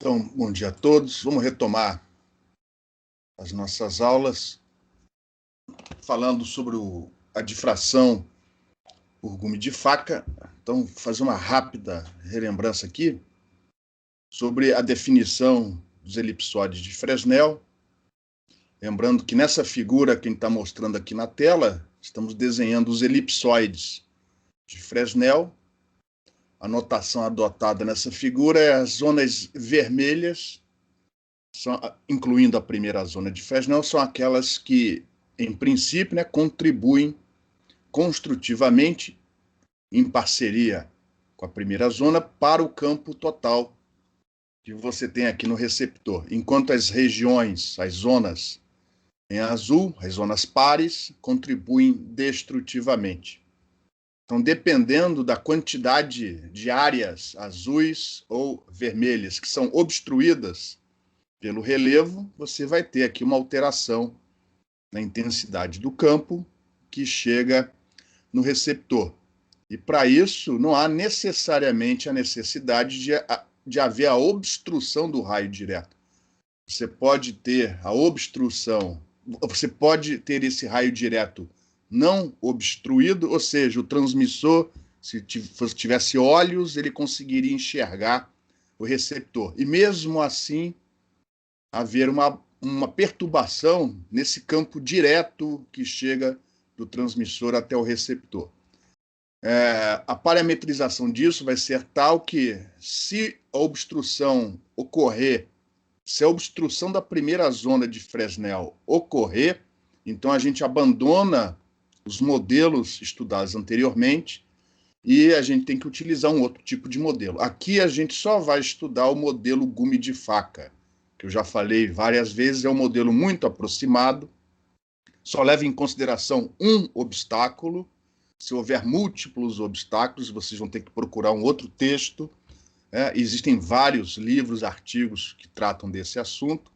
Então, bom dia a todos. Vamos retomar as nossas aulas falando sobre a difração por gume de faca. Então, fazer uma rápida relembrança aqui sobre a definição dos elipsóides de Fresnel. Lembrando que nessa figura que a gente está mostrando aqui na tela, estamos desenhando os elipsóides de Fresnel. A notação adotada nessa figura é as zonas vermelhas, incluindo a primeira zona de Fresnel, são aquelas que, em princípio, contribuem construtivamente, em parceria com a primeira zona, para o campo total que você tem aqui no receptor. Enquanto as regiões, as zonas em azul, as zonas pares, contribuem destrutivamente. Então, dependendo da quantidade de áreas azuis ou vermelhas que são obstruídas pelo relevo, você vai ter aqui uma alteração na intensidade do campo que chega no receptor. E para isso, não há necessariamente a necessidade de haver a obstrução do raio direto. Você pode ter a obstrução, você pode ter esse raio direto não obstruído, ou seja, o transmissor, se tivesse olhos, ele conseguiria enxergar o receptor. E mesmo assim, haver uma perturbação nesse campo direto que chega do transmissor até o receptor. A parametrização disso vai ser tal que, se a obstrução ocorrer, se a obstrução da primeira zona de Fresnel ocorrer, então a gente abandona os modelos estudados anteriormente e a gente tem que utilizar um outro tipo de modelo. Aqui a gente só vai estudar o modelo gume de faca, que eu já falei várias vezes, é um modelo muito aproximado, só leva em consideração um obstáculo. Se houver múltiplos obstáculos, vocês vão ter que procurar um outro texto. Existem vários livros, artigos que tratam desse assunto,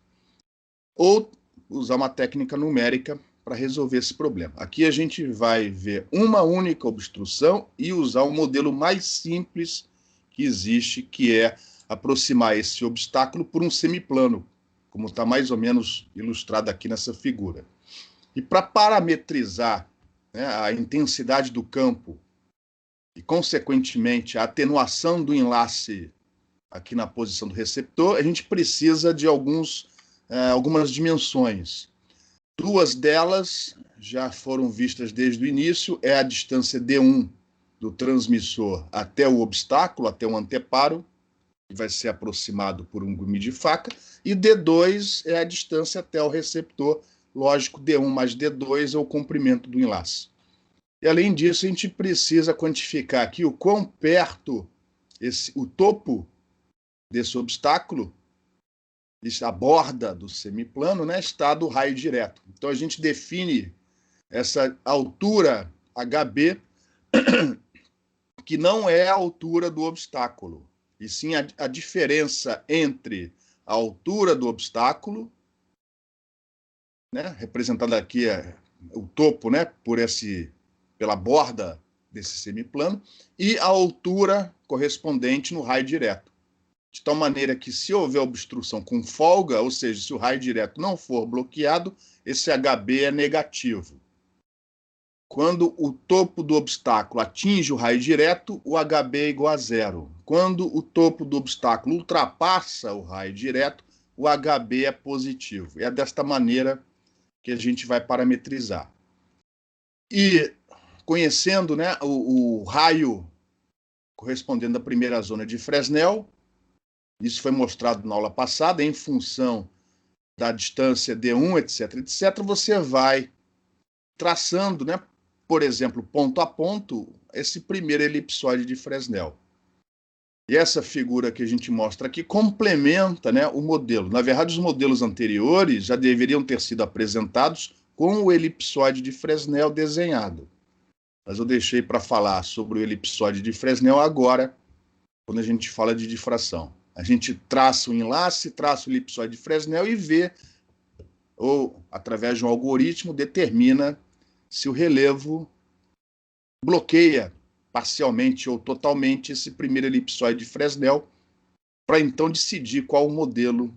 ou usar uma técnica numérica para resolver esse problema. Aqui a gente vai ver uma única obstrução e usar o modelo mais simples que existe, que é aproximar esse obstáculo por um semiplano, como está mais ou menos ilustrado aqui nessa figura. E para parametrizar a intensidade do campo e, consequentemente, a atenuação do enlace aqui na posição do receptor, a gente precisa de algumas dimensões. Duas delas já foram vistas desde o início, é a distância D1 do transmissor até o obstáculo, até o anteparo, que vai ser aproximado por um gume de faca, e D2 é a distância até o receptor. Lógico, D1 mais D2 é o comprimento do enlace. E, além disso, a gente precisa quantificar aqui o quão perto o topo desse obstáculo, a borda do semiplano, está do raio direto. Então, a gente define essa altura HB, que não é a altura do obstáculo, e sim a diferença entre a altura do obstáculo, representada aqui o topo, pela borda desse semiplano, e a altura correspondente no raio direto. De tal maneira que, se houver obstrução com folga, ou seja, se o raio direto não for bloqueado, esse HB é negativo. Quando o topo do obstáculo atinge o raio direto, o HB é igual a zero. Quando o topo do obstáculo ultrapassa o raio direto, o HB é positivo. É desta maneira que a gente vai parametrizar. E, conhecendo o raio correspondendo à primeira zona de Fresnel, isso foi mostrado na aula passada, em função da distância D1, etc., você vai traçando, por exemplo, ponto a ponto, esse primeiro elipsóide de Fresnel. E essa figura que a gente mostra aqui complementa o modelo. Na verdade, os modelos anteriores já deveriam ter sido apresentados com o elipsóide de Fresnel desenhado. Mas eu deixei para falar sobre o elipsóide de Fresnel agora, quando a gente fala de difração. A gente traça o enlace, traça o elipsóide de Fresnel e vê, ou através de um algoritmo, determina se o relevo bloqueia parcialmente ou totalmente esse primeiro elipsóide de Fresnel, para então decidir qual o modelo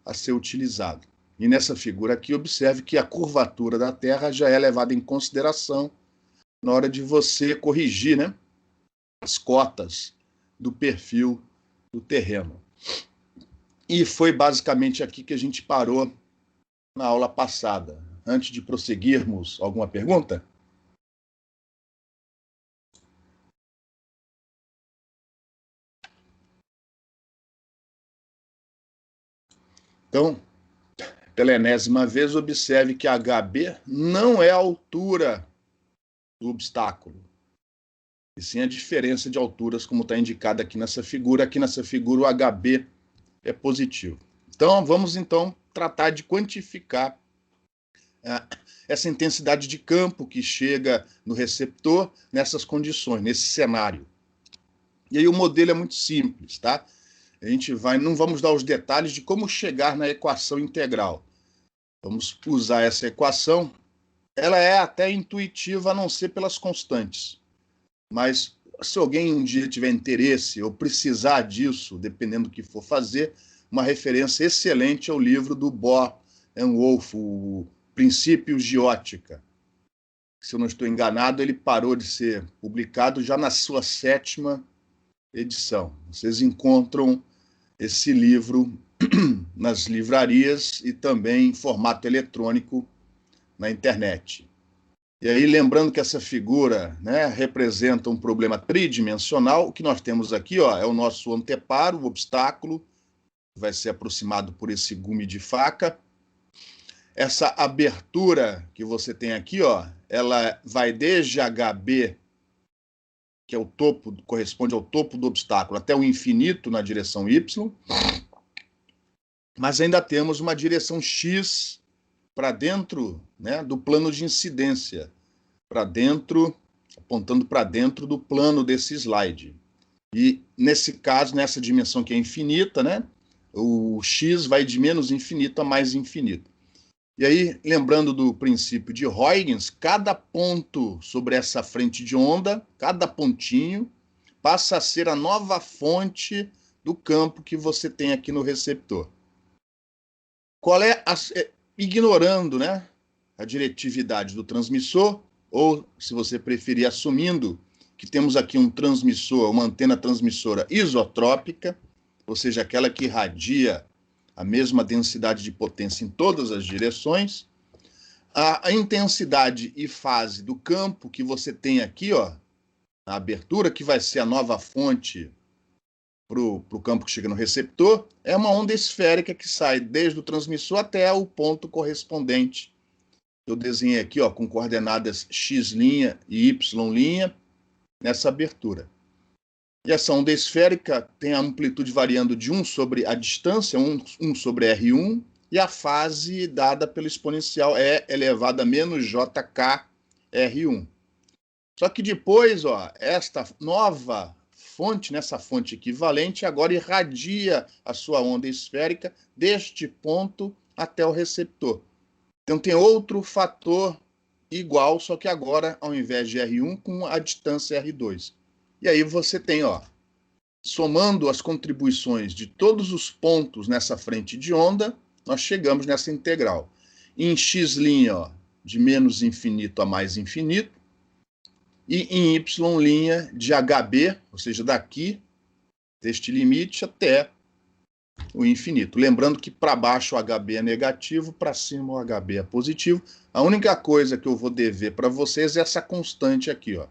a ser utilizado. E nessa figura aqui, observe que a curvatura da Terra já é levada em consideração na hora de você corrigir, né, as cotas do perfil do terreno. E foi basicamente aqui que a gente parou na aula passada. Antes de prosseguirmos, alguma pergunta? Então, pela enésima vez, observe que HB não é a altura do obstáculo, e sim a diferença de alturas, como está indicado aqui nessa figura. Aqui nessa figura, o HB é positivo. Então, vamos então tratar de quantificar essa intensidade de campo que chega no receptor nessas condições, nesse cenário. E aí o modelo é muito simples, tá? Não vamos dar os detalhes de como chegar na equação integral. Vamos usar essa equação. Ela é até intuitiva, a não ser pelas constantes. Mas se alguém um dia tiver interesse ou precisar disso, dependendo do que for fazer, uma referência excelente é o livro do Bohr and Wolff, o Princípios de Ótica. Se eu não estou enganado, ele parou de ser publicado já na sua 7ª edição. Vocês encontram esse livro nas livrarias e também em formato eletrônico na internet. E aí, lembrando que essa figura, né, representa um problema tridimensional, o que nós temos aqui, ó, é o nosso anteparo, o obstáculo, que vai ser aproximado por esse gume de faca. Essa abertura que você tem aqui, ó, ela vai desde HB, que é o topo, corresponde ao topo do obstáculo, até o infinito na direção Y. Mas ainda temos uma direção X para dentro, né, do plano de incidência, para dentro, apontando para dentro do plano desse slide. E nesse caso, nessa dimensão que é infinita, né, o X vai de menos infinito a mais infinito. E aí, lembrando do princípio de Huygens, cada ponto sobre essa frente de onda, cada pontinho, passa a ser a nova fonte do campo que você tem aqui no receptor. Qual é ignorando, né, a diretividade do transmissor, ou, se você preferir, assumindo que temos aqui um transmissor, uma antena transmissora isotrópica, ou seja, aquela que irradia a mesma densidade de potência em todas as direções, a intensidade e fase do campo que você tem aqui, ó, a abertura, que vai ser a nova fonte para o campo que chega no receptor, é uma onda esférica que sai desde o transmissor até o ponto correspondente. Eu desenhei aqui, ó, com coordenadas x' e y' nessa abertura. E essa onda esférica tem a amplitude variando de 1 sobre a distância, 1 sobre R1, e a fase dada pelo exponencial E elevado a menos JK R1. Só que depois, ó, esta nova fonte, nessa fonte equivalente, agora irradia a sua onda esférica deste ponto até o receptor. Então tem outro fator igual, só que agora, ao invés de R1, com a distância R2. E aí você tem, ó, somando as contribuições de todos os pontos nessa frente de onda, nós chegamos nessa integral. Em x', ó, de menos infinito a mais infinito, e em y' de HB, ou seja, daqui, deste limite até o infinito. Lembrando que para baixo o HB é negativo, para cima o HB é positivo. A única coisa que eu vou dever para vocês é essa constante aqui, ó,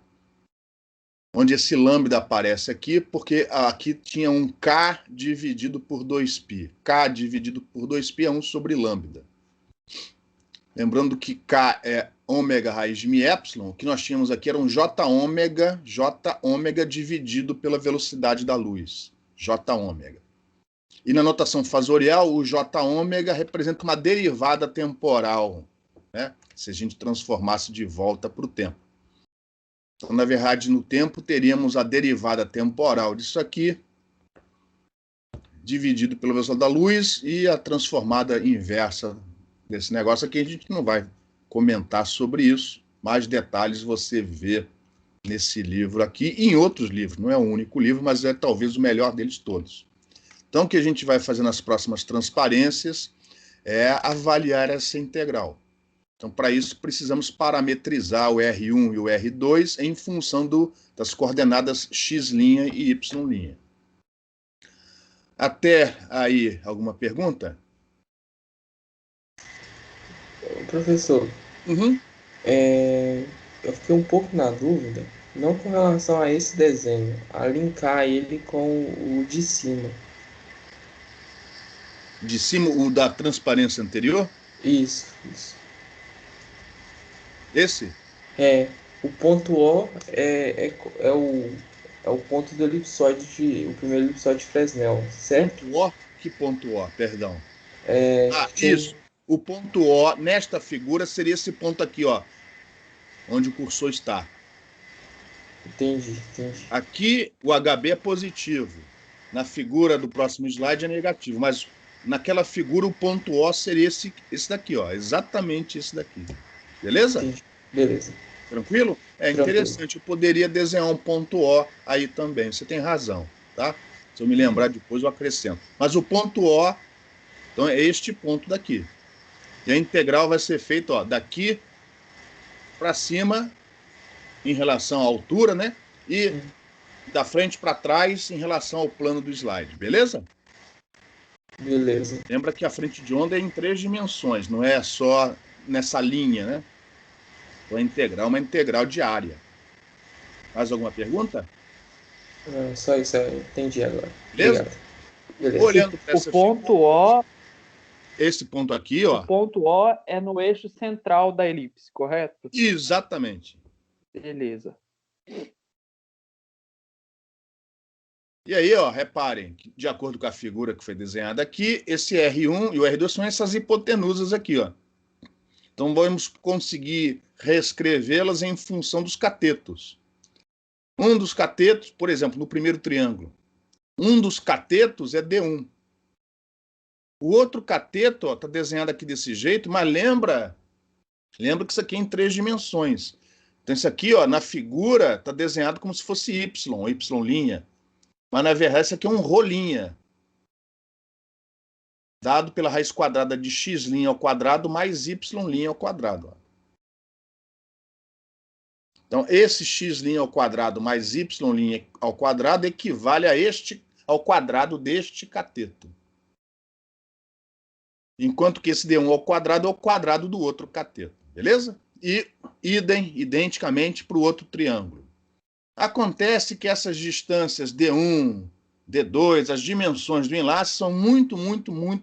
onde esse lambda aparece aqui, porque aqui tinha um K dividido por 2π. K dividido por 2π é 1 sobre lambda. Lembrando que K é ômega raiz de μ, o que nós tínhamos aqui era um J ômega dividido pela velocidade da luz. J ômega. E na notação fasorial, o J ômega representa uma derivada temporal, né? Se a gente transformasse de volta para o tempo. Então, na verdade, no tempo, teríamos a derivada temporal disso aqui, dividido pela velocidade da luz, e a transformada inversa desse negócio aqui. A gente não vai comentar sobre isso. Mais detalhes você vê nesse livro aqui e em outros livros. Não é o único livro, mas é talvez o melhor deles todos. Então, o que a gente vai fazer nas próximas transparências é avaliar essa integral. Então, para isso, precisamos parametrizar o R1 e o R2 em função das coordenadas x' e y'. Até aí, alguma pergunta? Professor, Uhum. eu fiquei um pouco na dúvida, não com relação a esse desenho, a linkar ele com o de cima. De cima, o da transparência anterior? Isso. Esse? É, o ponto O é o ponto do elipsoide, o primeiro elipsoide de Fresnel, certo? Ponto O? Que ponto O? Perdão. É, Ah, tem, isso. O ponto O nesta figura seria esse ponto aqui, ó, onde o cursor está. entendi. Aqui o HB é positivo. Na figura do próximo slide é negativo, mas naquela figura o ponto O seria esse daqui, ó, exatamente esse daqui. Beleza? Entendi. Beleza, Tranquilo? É tranquilo. interessante, eu poderia desenhar um ponto O aí também, você tem razão, tá? Se eu me lembrar depois eu acrescento. Mas o ponto O, então é este ponto daqui. E a integral vai ser feita, ó, daqui para cima em relação à altura, né? E da frente para trás em relação ao plano do slide, beleza? Beleza. Lembra que a frente de onda é em 3 dimensões, não é só nessa linha, né? Então a integral é uma integral de área. Mais alguma pergunta? Não, só isso, eu entendi agora. Beleza? Obrigado. Beleza. Olhando para O essa figura, ponto O, esse ponto aqui, o ó, ponto O é no eixo central da elipse, correto? exatamente. Beleza. E aí, ó, reparem, que de acordo com a figura que foi desenhada aqui, esse R1 e o R2 são essas hipotenusas aqui, ó. Então vamos conseguir reescrevê-las em função dos catetos. Um dos catetos, por exemplo, no primeiro triângulo, um dos catetos é D1. O outro cateto está desenhado aqui desse jeito, mas lembra que isso aqui é em 3 dimensões. Então isso aqui, ó, na figura, está desenhado como se fosse Y, Y'. Mas na verdade isso aqui é um rolinha, dado pela raiz quadrada de x' ao quadrado mais y' ao quadrado. Ó. Então esse x' ao quadrado mais y' ao quadrado equivale ao quadrado deste cateto. Enquanto que esse D1 ao quadrado é o quadrado do outro cateto, beleza? E identicamente para o outro triângulo. Acontece que essas distâncias D1, D2, as dimensões do enlace são muito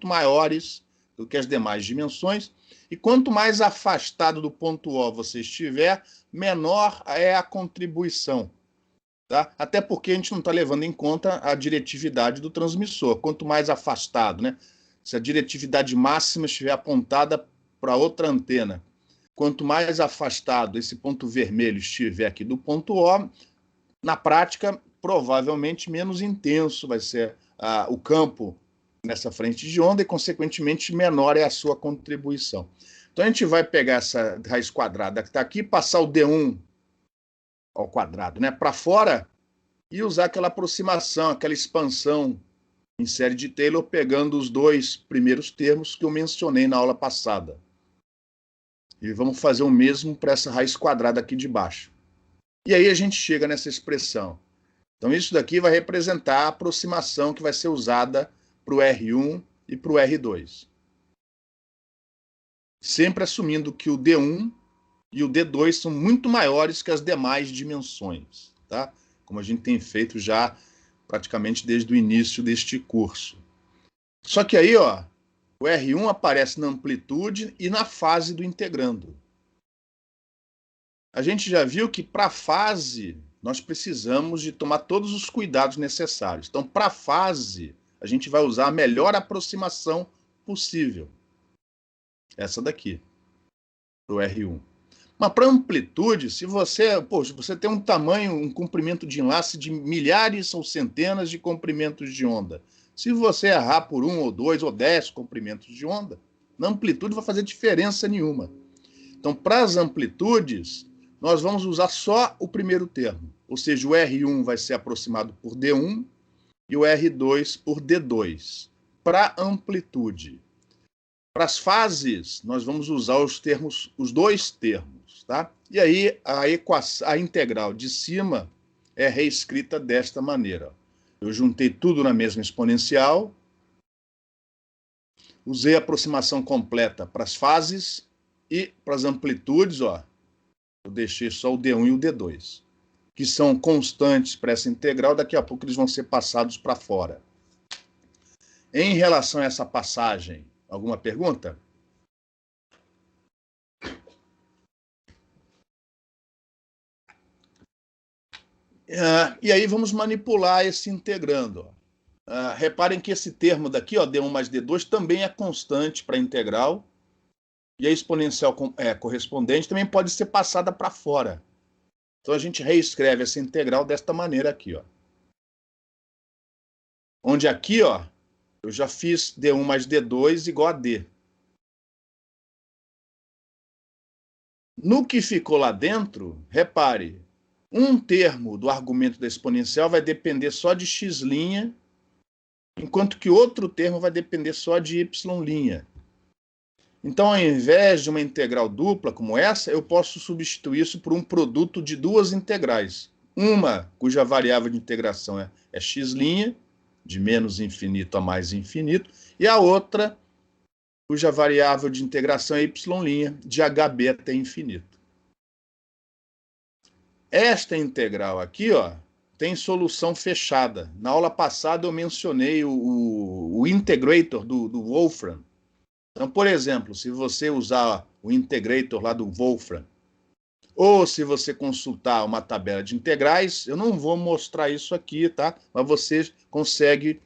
maiores do que as demais dimensões, e quanto mais afastado do ponto O você estiver, menor é a contribuição. Tá? Até porque a gente não está levando em conta a diretividade do transmissor. Quanto mais afastado, né? Se a diretividade máxima estiver apontada para outra antena, quanto mais afastado esse ponto vermelho estiver aqui do ponto O, na prática, provavelmente menos intenso vai ser o campo nessa frente de onda e, consequentemente, menor é a sua contribuição. Então, a gente vai pegar essa raiz quadrada que está aqui, passar o D1 ao quadrado, né, para fora e usar aquela aproximação, aquela expansão em série de Taylor, pegando os dois primeiros termos que eu mencionei na aula passada. E vamos fazer o mesmo para essa raiz quadrada aqui de baixo. E aí a gente chega nessa expressão. Então isso daqui vai representar a aproximação que vai ser usada para o R1 e para o R2. Sempre assumindo que o D1 e o D2 são muito maiores que as demais dimensões, tá? Como a gente tem feito já praticamente desde o início deste curso. Só que aí, ó, o R1 aparece na amplitude e na fase do integrando. A gente já viu que para a fase nós precisamos de tomar todos os cuidados necessários. Então, para a fase, a gente vai usar a melhor aproximação possível. Essa daqui, para o R1. Mas para amplitude, se você tem um tamanho, um comprimento de enlace de milhares ou centenas de comprimentos de onda, se você errar por 1 ou 2 ou 10 comprimentos de onda, na amplitude não vai fazer diferença nenhuma. Então, para as amplitudes, nós vamos usar só o primeiro termo, ou seja, o R1 vai ser aproximado por D1 e o R2 por D2. Para amplitude. Para as fases, nós vamos usar os dois termos, tá? E aí a integral de cima é reescrita desta maneira. Eu juntei tudo na mesma exponencial, usei a aproximação completa para as fases e para as amplitudes, ó, eu deixei só o D1 e o D2, que são constantes para essa integral, daqui a pouco eles vão ser passados para fora. Em relação a essa passagem, alguma pergunta? E aí vamos manipular esse integrando. Reparem que esse termo daqui, ó, D1 mais D2, também é constante para a integral, e a exponencial correspondente também pode ser passada para fora. Então a gente reescreve essa integral desta maneira aqui, ó. Onde aqui, ó, eu já fiz D1 mais D2 igual a D. No que ficou lá dentro, repare, um termo do argumento da exponencial vai depender só de x', enquanto que outro termo vai depender só de y'. Então, ao invés de uma integral dupla como essa, eu posso substituir isso por um produto de duas integrais. Uma cuja variável de integração é x', de menos infinito a mais infinito, e a outra cuja variável de integração é y', de hb até infinito. Esta integral aqui, ó, tem solução fechada. Na aula passada eu mencionei o integrator do Wolfram. Então, por exemplo, se você usar o integrator lá do Wolfram, ou se você consultar uma tabela de integrais, eu não vou mostrar isso aqui, tá? Mas você consegue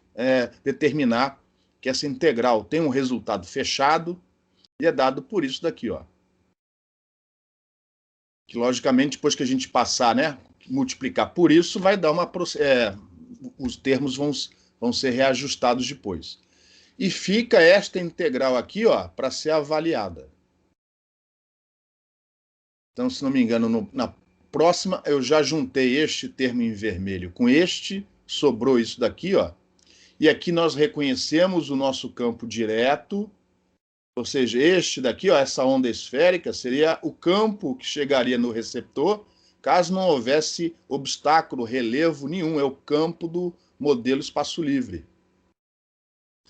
determinar que essa integral tem um resultado fechado e é dado por isso daqui, ó. Que, logicamente, depois que a gente passar, né, multiplicar por isso, vai dar uma... os termos vão ser reajustados depois. E fica esta integral aqui, ó, para ser avaliada. Então, se não me engano, na próxima eu já juntei este termo em vermelho com este, sobrou isso daqui, ó. E aqui nós reconhecemos o nosso campo direto, ou seja, este daqui, ó, essa onda esférica, seria o campo que chegaria no receptor, caso não houvesse obstáculo, relevo nenhum, é o campo do modelo espaço livre.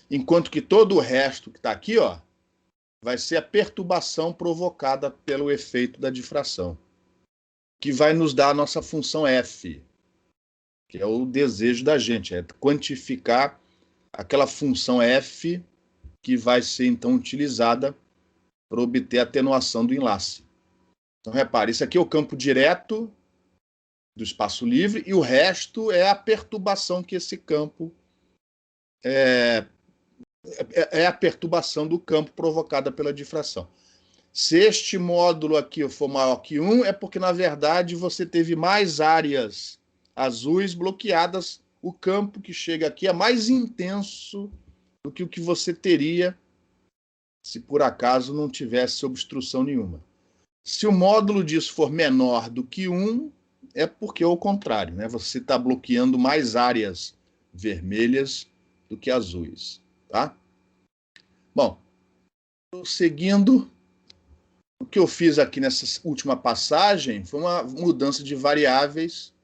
Enquanto que todo o resto que está aqui, ó, vai ser a perturbação provocada pelo efeito da difração, que vai nos dar a nossa função f, que é o desejo da gente, é quantificar aquela função f que vai ser, então, utilizada para obter a atenuação do enlace. Então, repare, isso aqui é o campo direto do espaço livre e o resto é a perturbação que esse campo é a perturbação do campo provocada pela difração. Se este módulo aqui for maior que 1, é porque, na verdade, você teve mais áreas azuis bloqueadas. O campo que chega aqui é mais intenso do que o que você teria se, por acaso, não tivesse obstrução nenhuma. Se o módulo disso for menor do que 1, é porque é o contrário, né? Você está bloqueando mais áreas vermelhas do que azuis. Tá? Bom, seguindo, o que eu fiz aqui nessa última passagem foi uma mudança de variáveis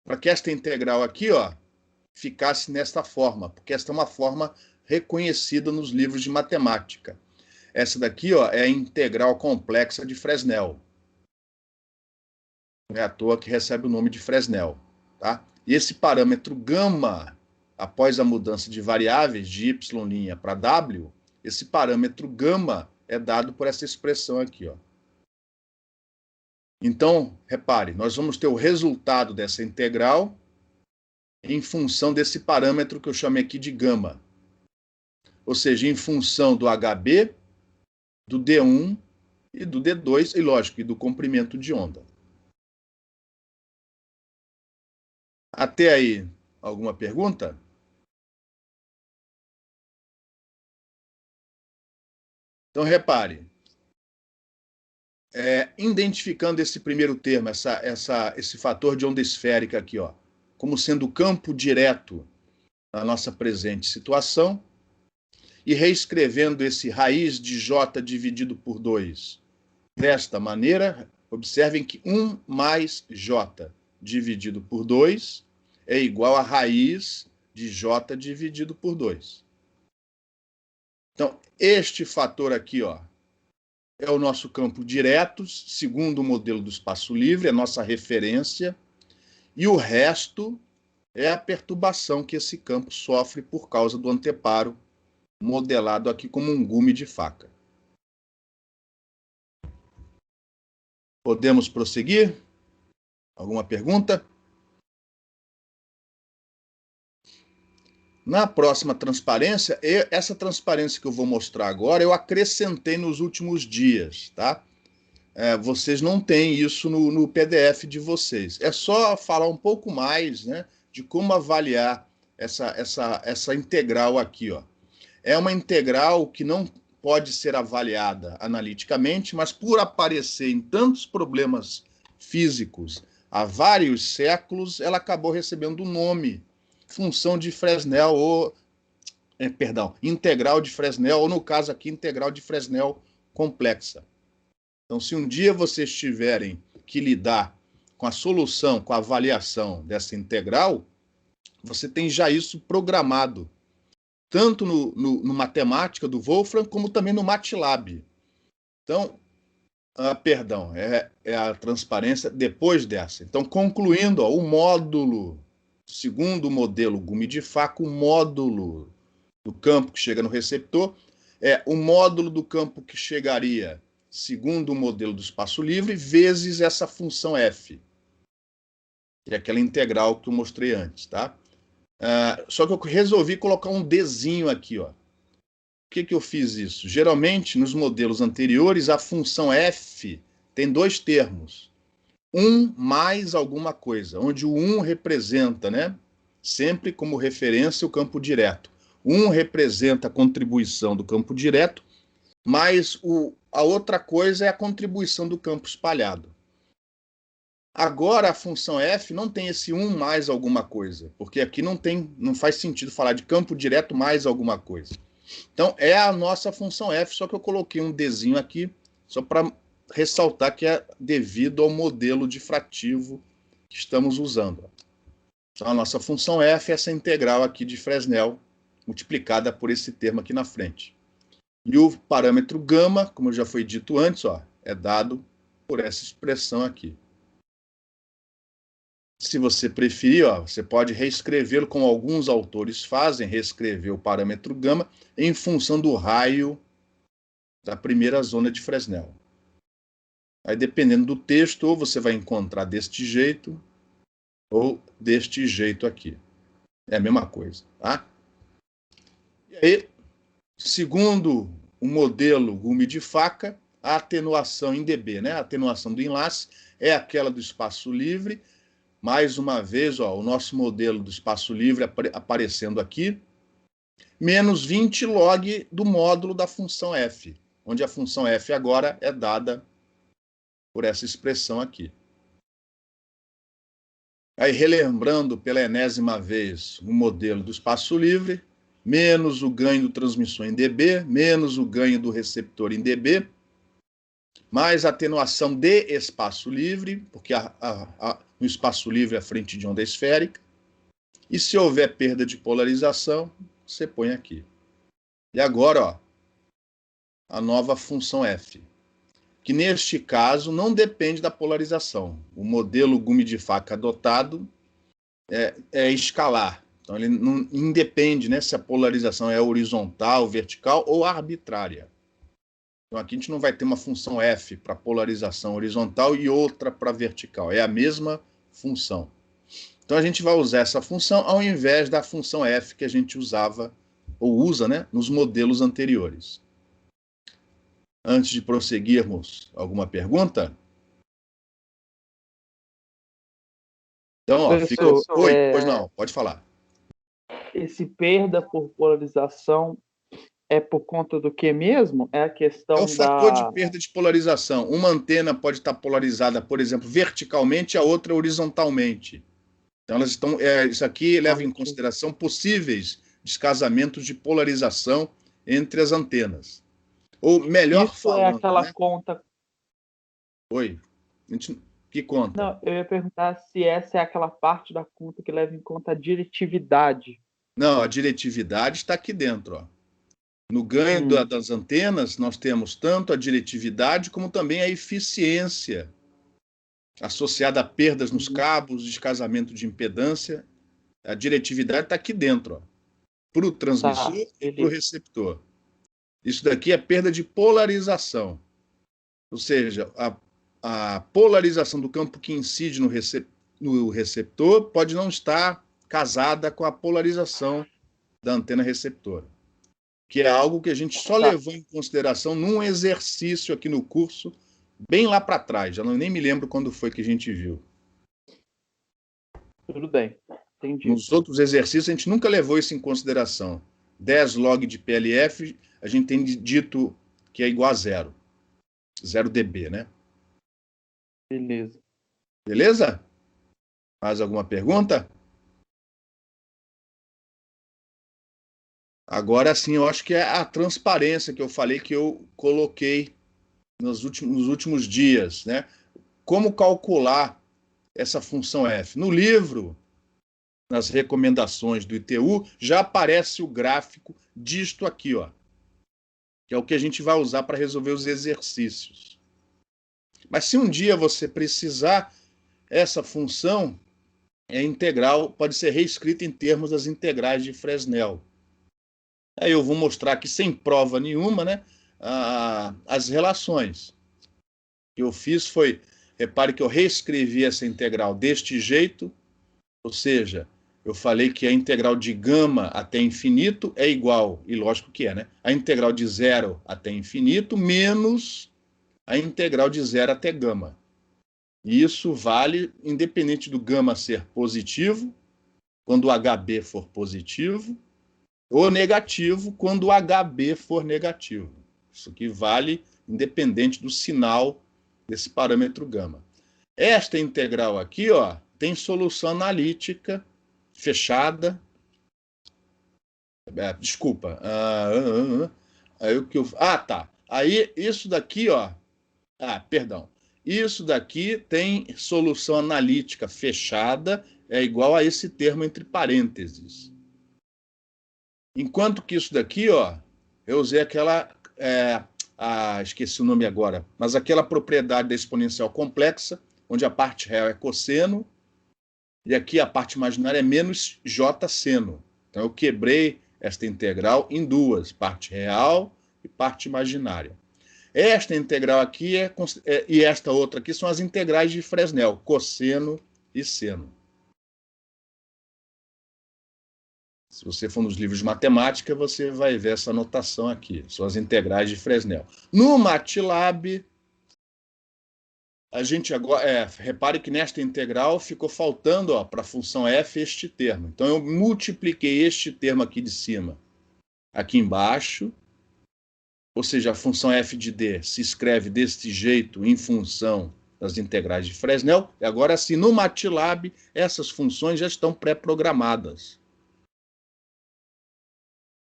para que esta integral aqui, ó, ficasse nesta forma, porque esta é uma forma reconhecida nos livros de matemática. Essa daqui, ó, é a integral complexa de Fresnel. Não é à toa que recebe o nome de Fresnel. Tá? E esse parâmetro gama, após a mudança de variáveis de y' para w, esse parâmetro gama é dado por essa expressão aqui, ó. Então, repare, nós vamos ter o resultado dessa integral em função desse parâmetro que eu chamei aqui de gama. Ou seja, em função do HB, do D1 e do D2, e lógico, e do comprimento de onda. Até aí, alguma pergunta? Então, repare, identificando esse primeiro termo, esse fator de onda esférica aqui, ó, como sendo o campo direto na nossa presente situação, e reescrevendo esse raiz de J dividido por 2 desta maneira, observem que 1 mais J dividido por 2 é igual a raiz de J dividido por 2. Então, este fator aqui, ó, é o nosso campo direto, segundo o modelo do espaço livre, é nossa referência, e o resto é a perturbação que esse campo sofre por causa do anteparo, modelado aqui como um gume de faca. Podemos prosseguir? Alguma pergunta? Na próxima transparência, essa transparência que eu vou mostrar agora, eu acrescentei nos últimos dias, tá? Vocês não têm isso no PDF de vocês. É só falar um pouco mais, né, de como avaliar essa integral aqui, ó. É uma integral que não pode ser avaliada analiticamente, mas por aparecer em tantos problemas físicos há vários séculos, ela acabou recebendo o nome função de Fresnel, integral de Fresnel, ou no caso aqui, integral de Fresnel complexa. Então, se um dia vocês tiverem que lidar com a solução, com a avaliação dessa integral, você tem já isso programado, tanto no matemática do Wolfram, como também no MATLAB. Então, é a transparência depois dessa. Então, concluindo, ó, o módulo, segundo o modelo gume de faca, o módulo do campo que chega no receptor é o módulo do campo que chegaria, segundo o modelo do espaço livre, vezes essa função f, que é aquela integral que eu mostrei antes, tá? Só que eu resolvi colocar um Dzinho aqui, ó. Por que eu fiz isso? Geralmente, nos modelos anteriores, a função f tem dois termos. 1 mais alguma coisa, onde o 1 representa, né, sempre como referência o campo direto. 1 representa a contribuição do campo direto, mas a outra coisa é a contribuição do campo espalhado. Agora, a função f não tem esse 1 mais alguma coisa, porque aqui não faz sentido falar de campo direto mais alguma coisa. Então, é a nossa função f, só que eu coloquei um Dzinho aqui, só para ressaltar que é devido ao modelo difrativo que estamos usando. Então, a nossa função f é essa integral aqui de Fresnel, multiplicada por esse termo aqui na frente. E o parâmetro gama, como já foi dito antes, ó, é dado por essa expressão aqui. Se você preferir, ó, você pode reescrevê-lo como alguns autores fazem, reescrever o parâmetro gama em função do raio da primeira zona de Fresnel. Aí, dependendo do texto, ou você vai encontrar deste jeito, ou deste jeito aqui. É a mesma coisa, tá? E aí, segundo o modelo gume de faca, a atenuação em dB, né? A atenuação do enlace é aquela do espaço livre. Mais uma vez, ó, o nosso modelo do espaço livre aparecendo aqui, menos 20 log do módulo da função f, onde a função f agora é dada por essa expressão aqui. Aí, relembrando pela enésima vez o modelo do espaço livre, menos o ganho do transmissor em dB, menos o ganho do receptor em dB, mais atenuação de espaço livre, porque no espaço livre a frente de onda é esférica, e se houver perda de polarização, você põe aqui. E agora, ó, a nova função f, que neste caso não depende da polarização. O modelo gume de faca adotado é escalar. Então, ele não independe, né, se a polarização é horizontal, vertical ou arbitrária. Então, aqui a gente não vai ter uma função f para polarização horizontal e outra para vertical. É a mesma função. Então, a gente vai usar essa função ao invés da função f que a gente usava, ou usa, né, nos modelos anteriores. Antes de prosseguirmos, alguma pergunta? Então, ó, ficou... Oi, pois não, pode falar. Esse perda por polarização é por conta do que mesmo? É a questão é o fator de perda de polarização. Uma antena pode estar polarizada, por exemplo, verticalmente, a outra horizontalmente. Então, elas estão, isso aqui leva em consideração possíveis descasamentos de polarização entre as antenas. Ou melhor Isso é falando, aquela né? conta. Oi, que conta? Não, eu ia perguntar se essa é aquela parte da conta que leva em conta a diretividade. Não, a diretividade está aqui dentro, ó. No ganho das antenas, nós temos tanto a diretividade como também a eficiência associada a perdas nos cabos, descasamento de impedância. A diretividade está aqui dentro, para o transmissor e para o receptor. Isso daqui é perda de polarização. Ou seja, a polarização do campo que incide no receptor pode não estar casada com a polarização da antena receptora, que é algo que a gente só levou em consideração num exercício aqui no curso, bem lá para trás. Já nem me lembro quando foi que a gente viu. Tudo bem, entendi. Nos outros exercícios, a gente nunca levou isso em consideração. 10 log de PLF, a gente tem dito que é igual a 0. 0 dB, né? Beleza. Beleza? Mais alguma pergunta? Agora sim, eu acho que é a transparência que eu falei que eu coloquei nos últimos dias, né? Como calcular essa função f? No livro, nas recomendações do ITU, já aparece o gráfico disto aqui, ó, que é o que a gente vai usar para resolver os exercícios. Mas se um dia você precisar, essa função é integral, pode ser reescrita em termos das integrais de Fresnel. Aí eu vou mostrar aqui, sem prova nenhuma, né, as relações. O que eu fiz foi, repare que eu reescrevi essa integral deste jeito, ou seja, eu falei que a integral de gama até infinito é igual, e lógico que é, né? A integral de 0 até infinito menos a integral de 0 até gama. E isso vale independente do gama ser positivo, quando o HB for positivo, ou negativo, quando o HB for negativo. Isso aqui vale independente do sinal desse parâmetro gama. Esta integral aqui, ó, tem solução analítica fechada. Desculpa. Tá. Aí, isso daqui, ó. Perdão. Isso daqui tem solução analítica fechada, é igual a esse termo entre parênteses. Enquanto que isso daqui, ó, eu usei aquela. Esqueci o nome agora, mas aquela propriedade da exponencial complexa, onde a parte real é cosseno, e aqui a parte imaginária é menos j seno. Então eu quebrei esta integral em duas, parte real e parte imaginária. Esta integral aqui e esta outra aqui são as integrais de Fresnel, cosseno e seno. Se você for nos livros de matemática, você vai ver essa notação aqui. São as integrais de Fresnel. No MATLAB, a gente agora... repare que nesta integral ficou faltando para a função f este termo. Então, eu multipliquei este termo aqui de cima, aqui embaixo. Ou seja, a função f de d se escreve deste jeito em função das integrais de Fresnel. E agora, sim, no MATLAB, essas funções já estão pré-programadas.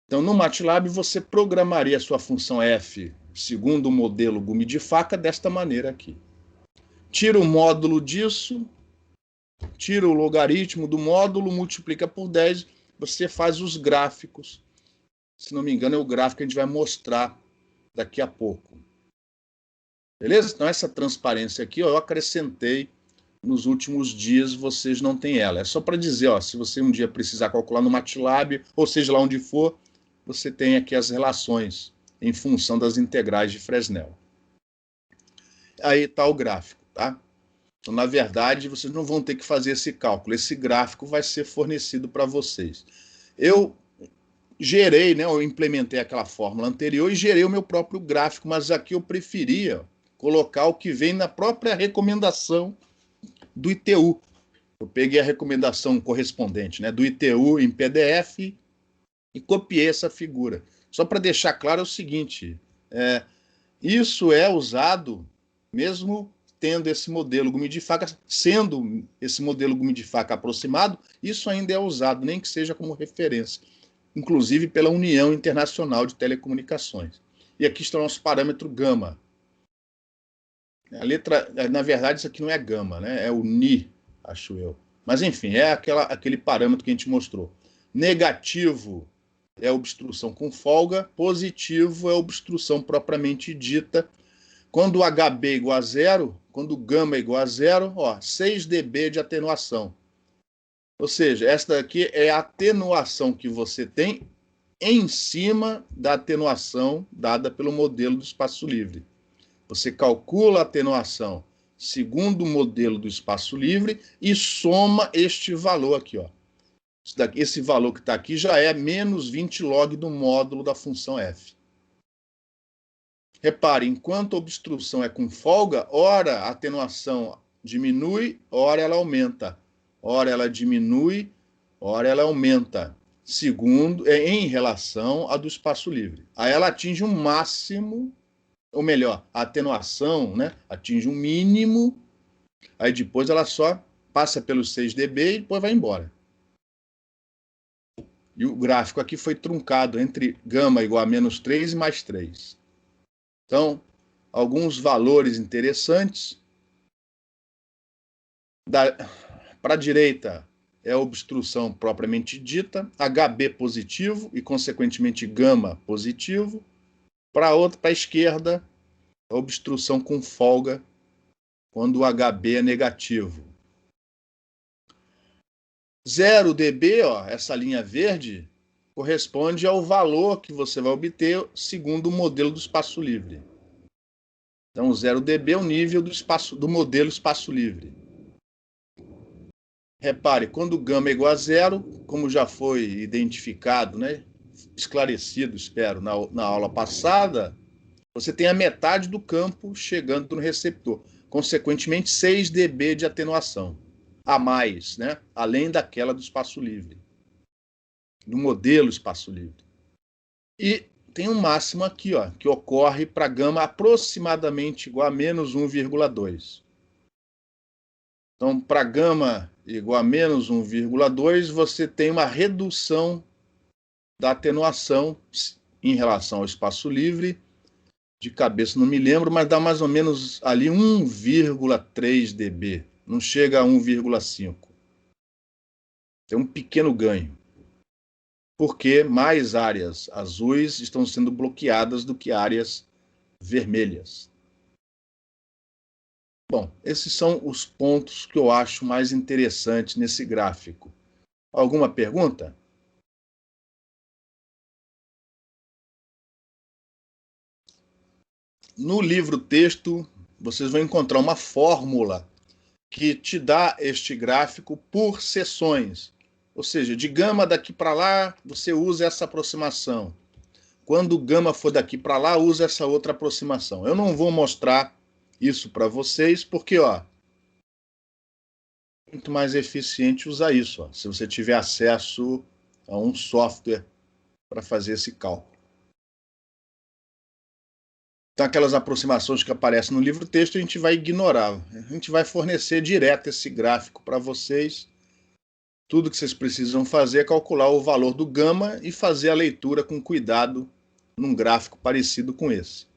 Então, no MATLAB, você programaria a sua função f segundo o modelo gume de faca desta maneira aqui. Tira o módulo disso, tira o logaritmo do módulo, multiplica por 10, você faz os gráficos. Se não me engano, é o gráfico que a gente vai mostrar daqui a pouco. Beleza? Então, essa transparência aqui, ó, eu acrescentei nos últimos dias, vocês não têm ela. É só para dizer, ó, se você um dia precisar calcular no MATLAB, ou seja lá onde for, você tem aqui as relações em função das integrais de Fresnel. Aí está o gráfico, tá? Então, na verdade, vocês não vão ter que fazer esse cálculo. Esse gráfico vai ser fornecido para vocês. Eu gerei, né? Eu implementei aquela fórmula anterior e gerei o meu próprio gráfico, mas aqui eu preferia colocar o que vem na própria recomendação do ITU. Eu peguei a recomendação correspondente, né, do ITU em PDF e copiei essa figura. Só para deixar claro é o seguinte, isso é usado mesmo tendo esse modelo gume de faca, sendo esse modelo gume de faca aproximado, isso ainda é usado, nem que seja como referência, inclusive pela União Internacional de Telecomunicações. E aqui está o nosso parâmetro gama. A letra, na verdade, isso aqui não é gama, né? É o Ni, acho eu. Mas, enfim, é aquele parâmetro que a gente mostrou. Negativo é obstrução com folga, positivo é obstrução propriamente dita. Quando o HB é igual a zero, quando o gama é igual a zero, 6 dB de atenuação. Ou seja, esta daqui é a atenuação que você tem em cima da atenuação dada pelo modelo do espaço livre. Você calcula a atenuação segundo o modelo do espaço livre e soma este valor aqui. Esse valor que está aqui já é menos 20 log do módulo da função f. Repare, enquanto a obstrução é com folga, ora a atenuação diminui, ora ela aumenta. Ora ela diminui, ora ela aumenta, segundo, em relação à do espaço livre. Aí ela atinge um máximo, ou melhor, a atenuação, né, atinge um mínimo, aí depois ela só passa pelos 6 dB e depois vai embora. E o gráfico aqui foi truncado entre gama igual a menos 3 e mais 3. Então, alguns valores interessantes. Para a direita é a obstrução propriamente dita, HB positivo e, consequentemente, gama positivo. Para a esquerda, a obstrução com folga, quando o HB é negativo. 0 dB, essa linha verde, corresponde ao valor que você vai obter segundo o modelo do espaço livre. Então, 0 dB é o nível do modelo espaço livre. Repare, quando o gama é igual a zero, como já foi identificado, né, esclarecido, espero, na aula passada, você tem a metade do campo chegando no receptor. Consequentemente, 6 dB de atenuação a mais, né, além daquela do espaço livre, do modelo espaço livre. E tem um máximo aqui, que ocorre para gama aproximadamente igual a menos 1,2. Então, para gama igual a menos 1,2, você tem uma redução da atenuação em relação ao espaço livre. De cabeça não me lembro, mas dá mais ou menos ali 1,3 dB. Não chega a 1,5. Tem um pequeno ganho. Porque mais áreas azuis estão sendo bloqueadas do que áreas vermelhas. Bom, esses são os pontos que eu acho mais interessantes nesse gráfico. Alguma pergunta? No livro-texto, vocês vão encontrar uma fórmula que te dá este gráfico por seções. Ou seja, de gama daqui para lá, você usa essa aproximação. Quando o gama for daqui para lá, usa essa outra aproximação. Eu não vou mostrar isso para vocês, porque é muito mais eficiente usar isso, se você tiver acesso a um software para fazer esse cálculo. Então, aquelas aproximações que aparecem no livro-texto, a gente vai ignorar. A gente vai fornecer direto esse gráfico para vocês. Tudo que vocês precisam fazer é calcular o valor do gama e fazer a leitura com cuidado num gráfico parecido com esse.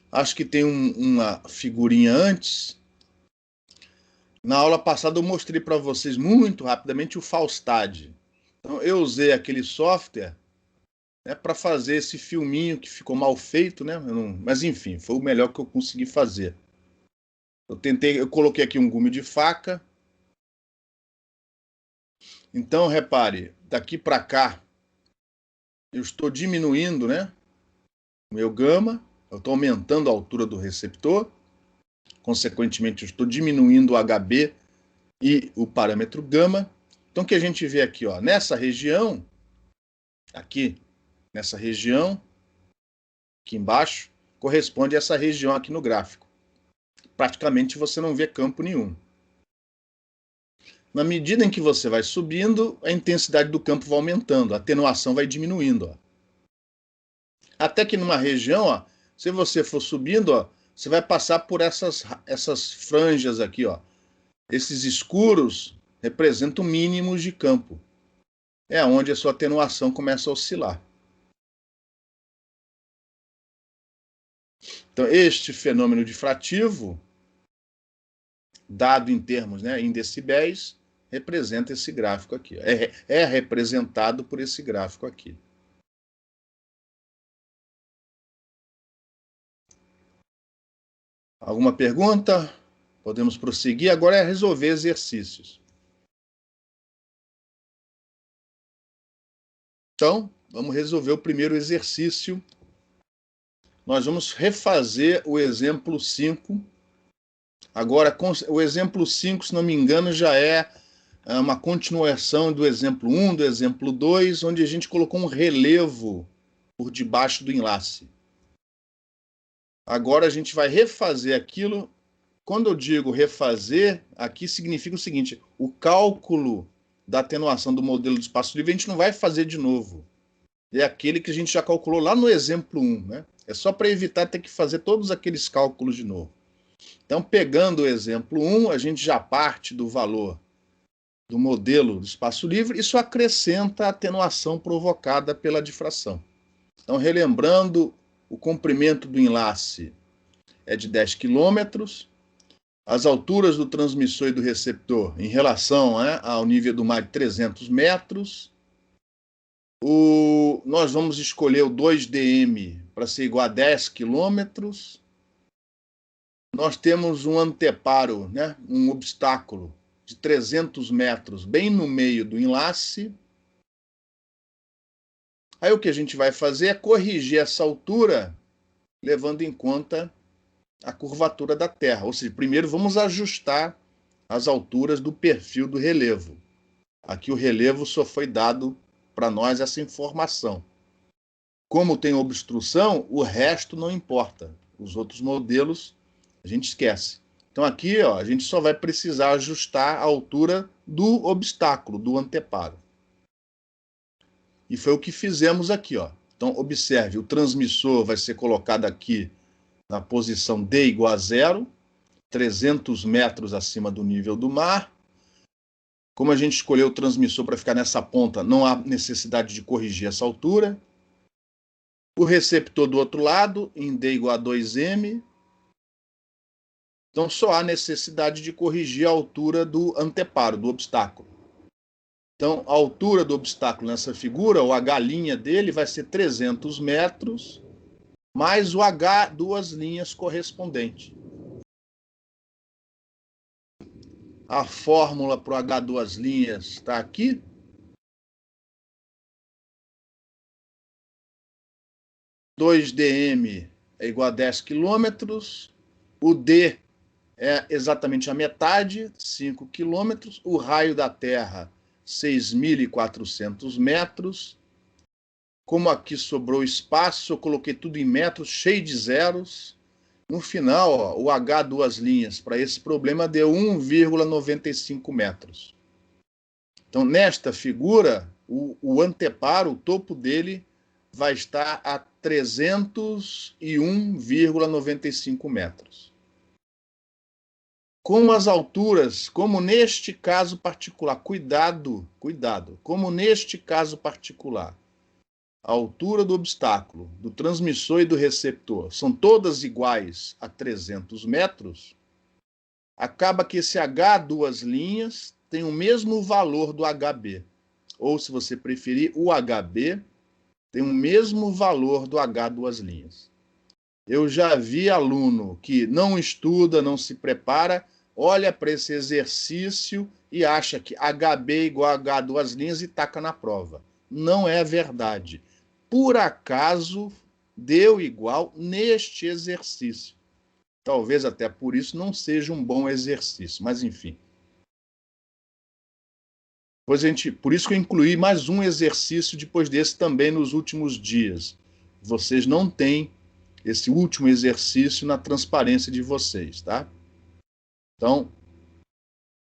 Acho que tem uma figurinha antes. Na aula passada eu mostrei para vocês muito rapidamente o Falstad. Então eu usei aquele software, né, para fazer esse filminho que ficou mal feito, né? Mas enfim, foi o melhor que eu consegui fazer. Eu coloquei aqui um gume de faca. Então repare, daqui para cá eu estou diminuindo, né, o meu gama. Eu estou aumentando a altura do receptor, consequentemente eu estou diminuindo o HB e o parâmetro gama. Então o que a gente vê aqui, nessa região, aqui embaixo, corresponde a essa região aqui no gráfico. Praticamente você não vê campo nenhum. Na medida em que você vai subindo, a intensidade do campo vai aumentando, a atenuação vai diminuindo. Até que numa região, se você for subindo, você vai passar por essas franjas aqui, ó. Esses escuros representam mínimos de campo. É onde a sua atenuação começa a oscilar. Então, este fenômeno difrativo, dado em termos, né, em decibéis, representa esse gráfico aqui. É representado por esse gráfico aqui. Alguma pergunta? Podemos prosseguir. Agora é resolver exercícios. Então, vamos resolver o primeiro exercício. Nós vamos refazer o exemplo 5. Agora, o exemplo 5, se não me engano, já é uma continuação do exemplo 1, do exemplo 2, onde a gente colocou um relevo por debaixo do enlace. Agora a gente vai refazer aquilo. Quando eu digo refazer, aqui significa o seguinte: o cálculo da atenuação do modelo do espaço livre a gente não vai fazer de novo. É aquele que a gente já calculou lá no exemplo 1, né? É só para evitar ter que fazer todos aqueles cálculos de novo. Então, pegando o exemplo 1, a gente já parte do valor do modelo do espaço livre, isso acrescenta a atenuação provocada pela difração. Então, relembrando, o comprimento do enlace é de 10 km, as alturas do transmissor e do receptor em relação ao nível do mar de 300 metros. Nós vamos escolher o 2dm para ser igual a 10 km. Nós temos um anteparo, né, um obstáculo de 300 metros bem no meio do enlace. Aí o que a gente vai fazer é corrigir essa altura levando em conta a curvatura da Terra. Ou seja, primeiro vamos ajustar as alturas do perfil do relevo. Aqui o relevo só foi dado para nós essa informação. Como tem obstrução, o resto não importa. Os outros modelos a gente esquece. Então aqui, ó, a gente só vai precisar ajustar a altura do obstáculo, do anteparo. E foi o que fizemos aqui, ó. Então observe, o transmissor vai ser colocado aqui na posição D igual a 0, 300 metros acima do nível do mar. Como a gente escolheu o transmissor para ficar nessa ponta, não há necessidade de corrigir essa altura. O receptor do outro lado, em D igual a 2m. Então, só há necessidade de corrigir a altura do anteparo, do obstáculo. Então, a altura do obstáculo nessa figura, o H' dele vai ser 300 metros, mais o H duas linhas correspondente. A fórmula para o H duas linhas está aqui. (2dm) é igual a 10 km. O D é exatamente a metade, 5 km. O raio da Terra, 6.400 metros. Como aqui sobrou espaço, eu coloquei tudo em metros, cheio de zeros. No final, ó, o H duas linhas para esse problema deu 1,95 metros. Então, nesta figura, o anteparo, o topo dele, vai estar a 301,95 metros. Como as alturas, como neste caso particular, cuidado, como neste caso particular, a altura do obstáculo, do transmissor e do receptor são todas iguais a 300 metros, acaba que esse H duas linhas tem o mesmo valor do HB. Ou, se você preferir, o HB tem o mesmo valor do H duas linhas. Eu já vi aluno que não estuda, não se prepara, olha para esse exercício e acha que HB igual a H duas linhas e taca na prova. Não é verdade. Por acaso, deu igual neste exercício. Talvez até por isso não seja um bom exercício, mas enfim. Por isso que eu incluí mais um exercício depois desse também nos últimos dias. Vocês não têm esse último exercício na transparência de vocês, tá? Então,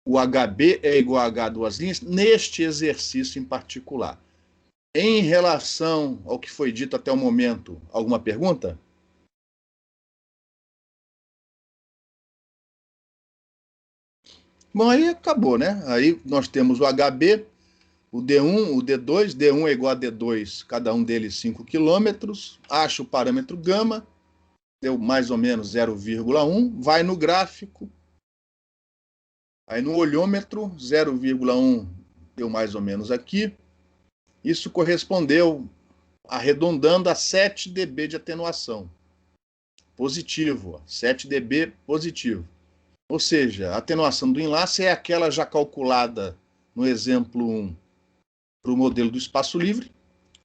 o HB é igual a H duas linhas neste exercício em particular. Em relação ao que foi dito até o momento, alguma pergunta? Bom, aí acabou, né? Aí nós temos o HB, o D1, o D2. D1 é igual a D2, cada um deles 5 quilômetros. Acha o parâmetro gama, deu mais ou menos 0,1. Vai no gráfico. Aí no olhômetro, 0,1 deu mais ou menos aqui. Isso correspondeu, arredondando, a 7 dB de atenuação. Positivo, 7 dB positivo. Ou seja, a atenuação do enlace é aquela já calculada no exemplo 1 para o modelo do espaço livre,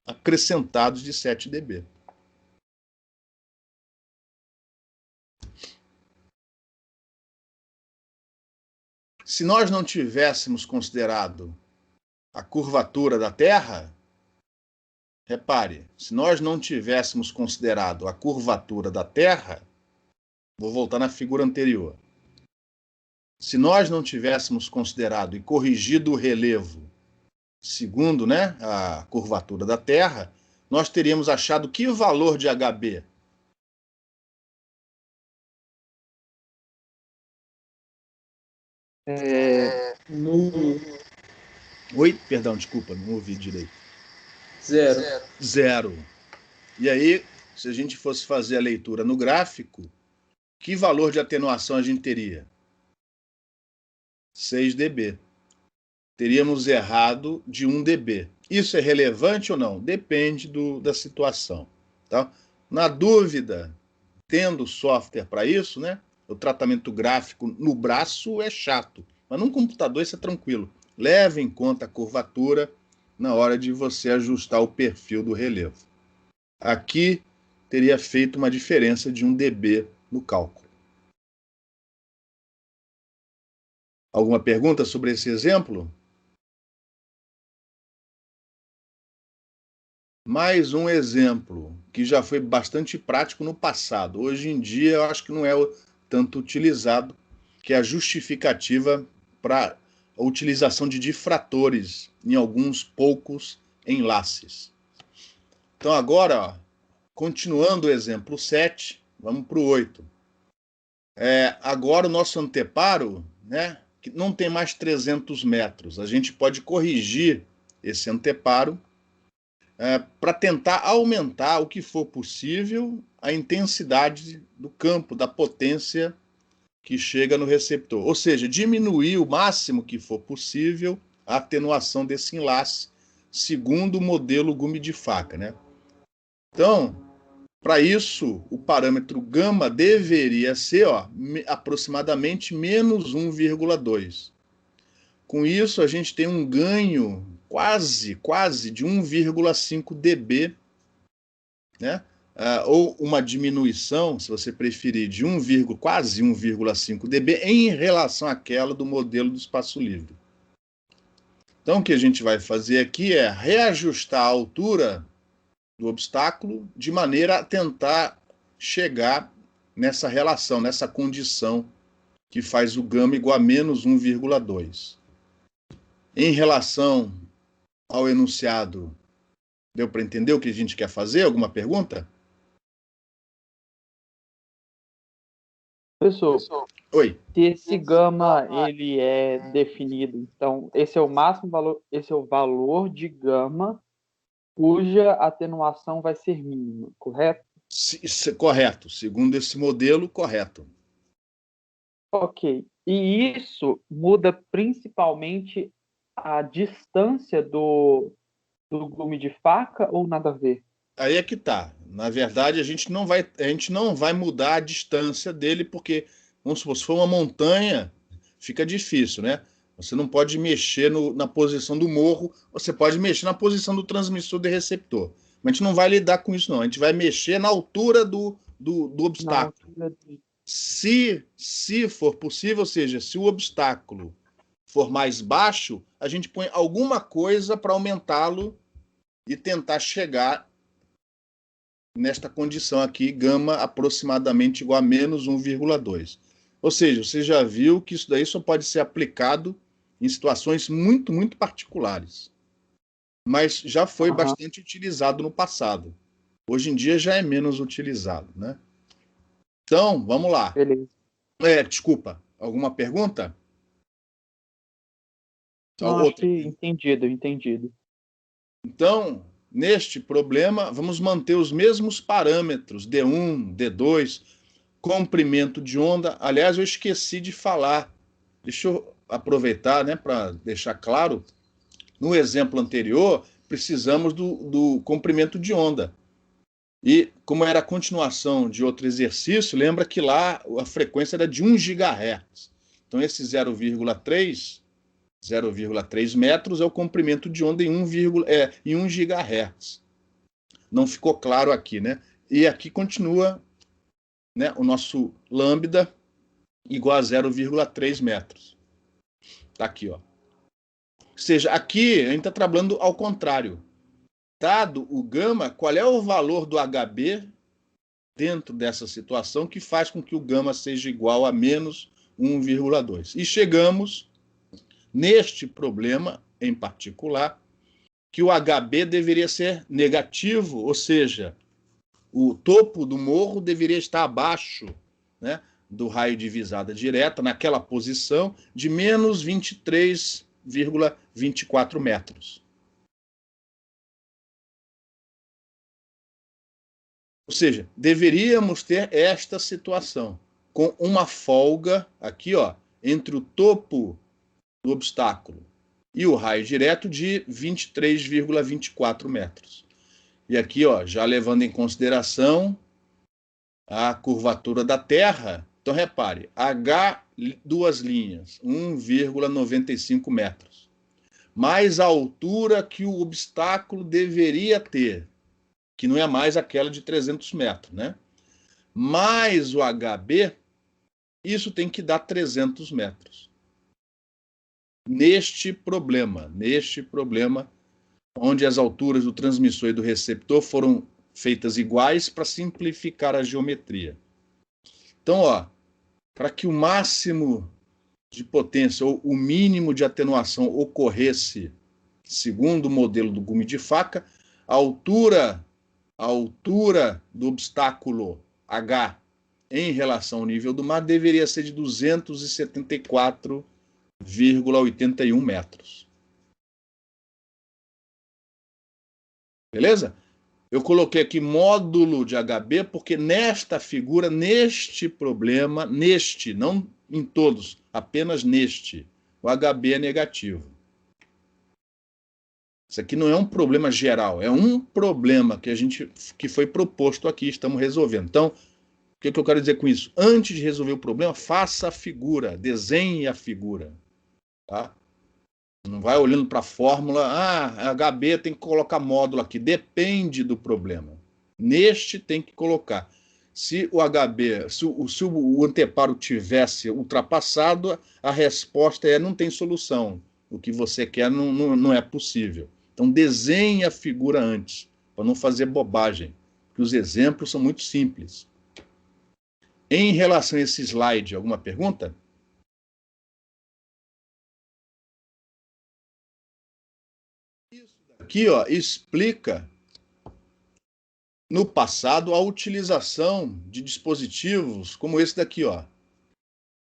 acrescentados de 7 dB. Se nós não tivéssemos considerado a curvatura da Terra, repare, se nós não tivéssemos considerado a curvatura da Terra, vou voltar na figura anterior. Se nós não tivéssemos considerado e corrigido o relevo segundo, né, a curvatura da Terra, nós teríamos achado que valor de HB? Nulo. Oi? Perdão, desculpa, não ouvi direito. Zero. Zero. E aí, se a gente fosse fazer a leitura no gráfico, que valor de atenuação a gente teria? 6 dB. Teríamos errado de 1 dB. Isso é relevante ou não? Depende da situação. Tá? Na dúvida, tendo software para isso, né? O tratamento gráfico no braço é chato, mas num computador isso é tranquilo. Leve em conta a curvatura na hora de você ajustar o perfil do relevo. Aqui teria feito uma diferença de 1 dB no cálculo. Alguma pergunta sobre esse exemplo? Mais um exemplo que já foi bastante prático no passado. Hoje em dia eu acho que não é tanto utilizado, que é a justificativa para a utilização de difratores em alguns poucos enlaces. Então agora, ó, continuando o exemplo 7, vamos para o 8. Agora o nosso anteparo, né, que não tem mais 300 metros. A gente pode corrigir esse anteparo para tentar aumentar o que for possível a intensidade do campo, da potência que chega no receptor. Ou seja, diminuir o máximo que for possível a atenuação desse enlace, segundo o modelo gume de faca, né? Então, para isso, o parâmetro gama deveria ser, ó, aproximadamente menos 1,2. Com isso, a gente tem um ganho quase de 1,5 dB, né? Ou uma diminuição, se você preferir, de quase 1,5 dB em relação àquela do modelo do espaço livre. Então, o que a gente vai fazer aqui é reajustar a altura do obstáculo de maneira a tentar chegar nessa relação, nessa condição que faz o gama igual a menos 1,2. Em relação ao enunciado, deu para entender o que a gente quer fazer? Alguma pergunta? Professor, Oi. se esse gama ele é definido, então esse é o máximo valor, esse é o valor de gama cuja atenuação vai ser mínima, correto? Correto. Segundo esse modelo, correto. Ok. E isso muda principalmente a distância do gume de faca ou nada a ver? Aí é que tá. Na verdade, a gente não vai mudar a distância dele, porque, vamos supor, se for uma montanha, fica difícil, né? Você não pode mexer na posição do morro, você pode mexer na posição do transmissor e receptor. Mas a gente não vai lidar com isso, não. A gente vai mexer na altura do Não. obstáculo. Se for possível, ou seja, se o obstáculo for mais baixo, a gente põe alguma coisa para aumentá-lo e tentar chegar nesta condição aqui, gama aproximadamente igual a menos 1,2. Ou seja, você já viu que isso daí só pode ser aplicado em situações muito, muito particulares. Mas já foi bastante utilizado no passado. Hoje em dia já é menos utilizado, né? Então, vamos lá. Beleza. Desculpa, alguma pergunta? Não, acho que entendido. Então, neste problema, vamos manter os mesmos parâmetros, D1, D2, comprimento de onda. Aliás, eu esqueci de falar. Deixa eu aproveitar, né, para deixar claro. No exemplo anterior, precisamos do comprimento de onda. E como era a continuação de outro exercício, lembra que lá a frequência era de 1 GHz. Então, esse 0,3 metros é o comprimento de onda em 1 GHz. Não ficou claro aqui, né? E aqui continua, né, o nosso lambda igual a 0,3 metros. Tá aqui, ó. Ou seja, aqui a gente está trabalhando ao contrário. Dado o gama, qual é o valor do HB dentro dessa situação que faz com que o gama seja igual a menos 1,2? E chegamos neste problema em particular que o HB deveria ser negativo, ou seja, o topo do morro deveria estar abaixo, né, do raio de visada direta, naquela posição de menos 23,24 metros. Ou seja, deveríamos ter esta situação, com uma folga aqui, ó, entre o topo do obstáculo e o raio direto de 23,24 metros. E aqui, ó, já levando em consideração a curvatura da Terra, então repare, H, duas linhas, 1,95 metros, mais a altura que o obstáculo deveria ter, que não é mais aquela de 300 metros, né? Mais o HB, isso tem que dar 300 metros. Neste problema, onde as alturas do transmissor e do receptor foram feitas iguais para simplificar a geometria. Então, ó, para que o máximo de potência ou o mínimo de atenuação ocorresse, segundo o modelo do gume de faca, a altura do obstáculo H em relação ao nível do mar deveria ser de 274,81 metros. Beleza? Eu coloquei aqui módulo de HB porque nesta figura, neste problema, não em todos, apenas neste, o HB é negativo. Isso aqui não é um problema geral, é um problema que foi proposto aqui, estamos resolvendo. Então, o que eu quero dizer com isso? Antes de resolver o problema, faça a figura, desenhe a figura. Tá? Não vai olhando para a fórmula, HB tem que colocar módulo aqui, depende do problema. Neste tem que colocar. Se o HB, se o anteparo tivesse ultrapassado, a resposta é não tem solução. O que você quer não é possível. Então desenhe a figura antes, para não fazer bobagem, porque os exemplos são muito simples. Em relação a esse slide, alguma pergunta? Isso aqui, ó, explica no passado a utilização de dispositivos como esse daqui, ó.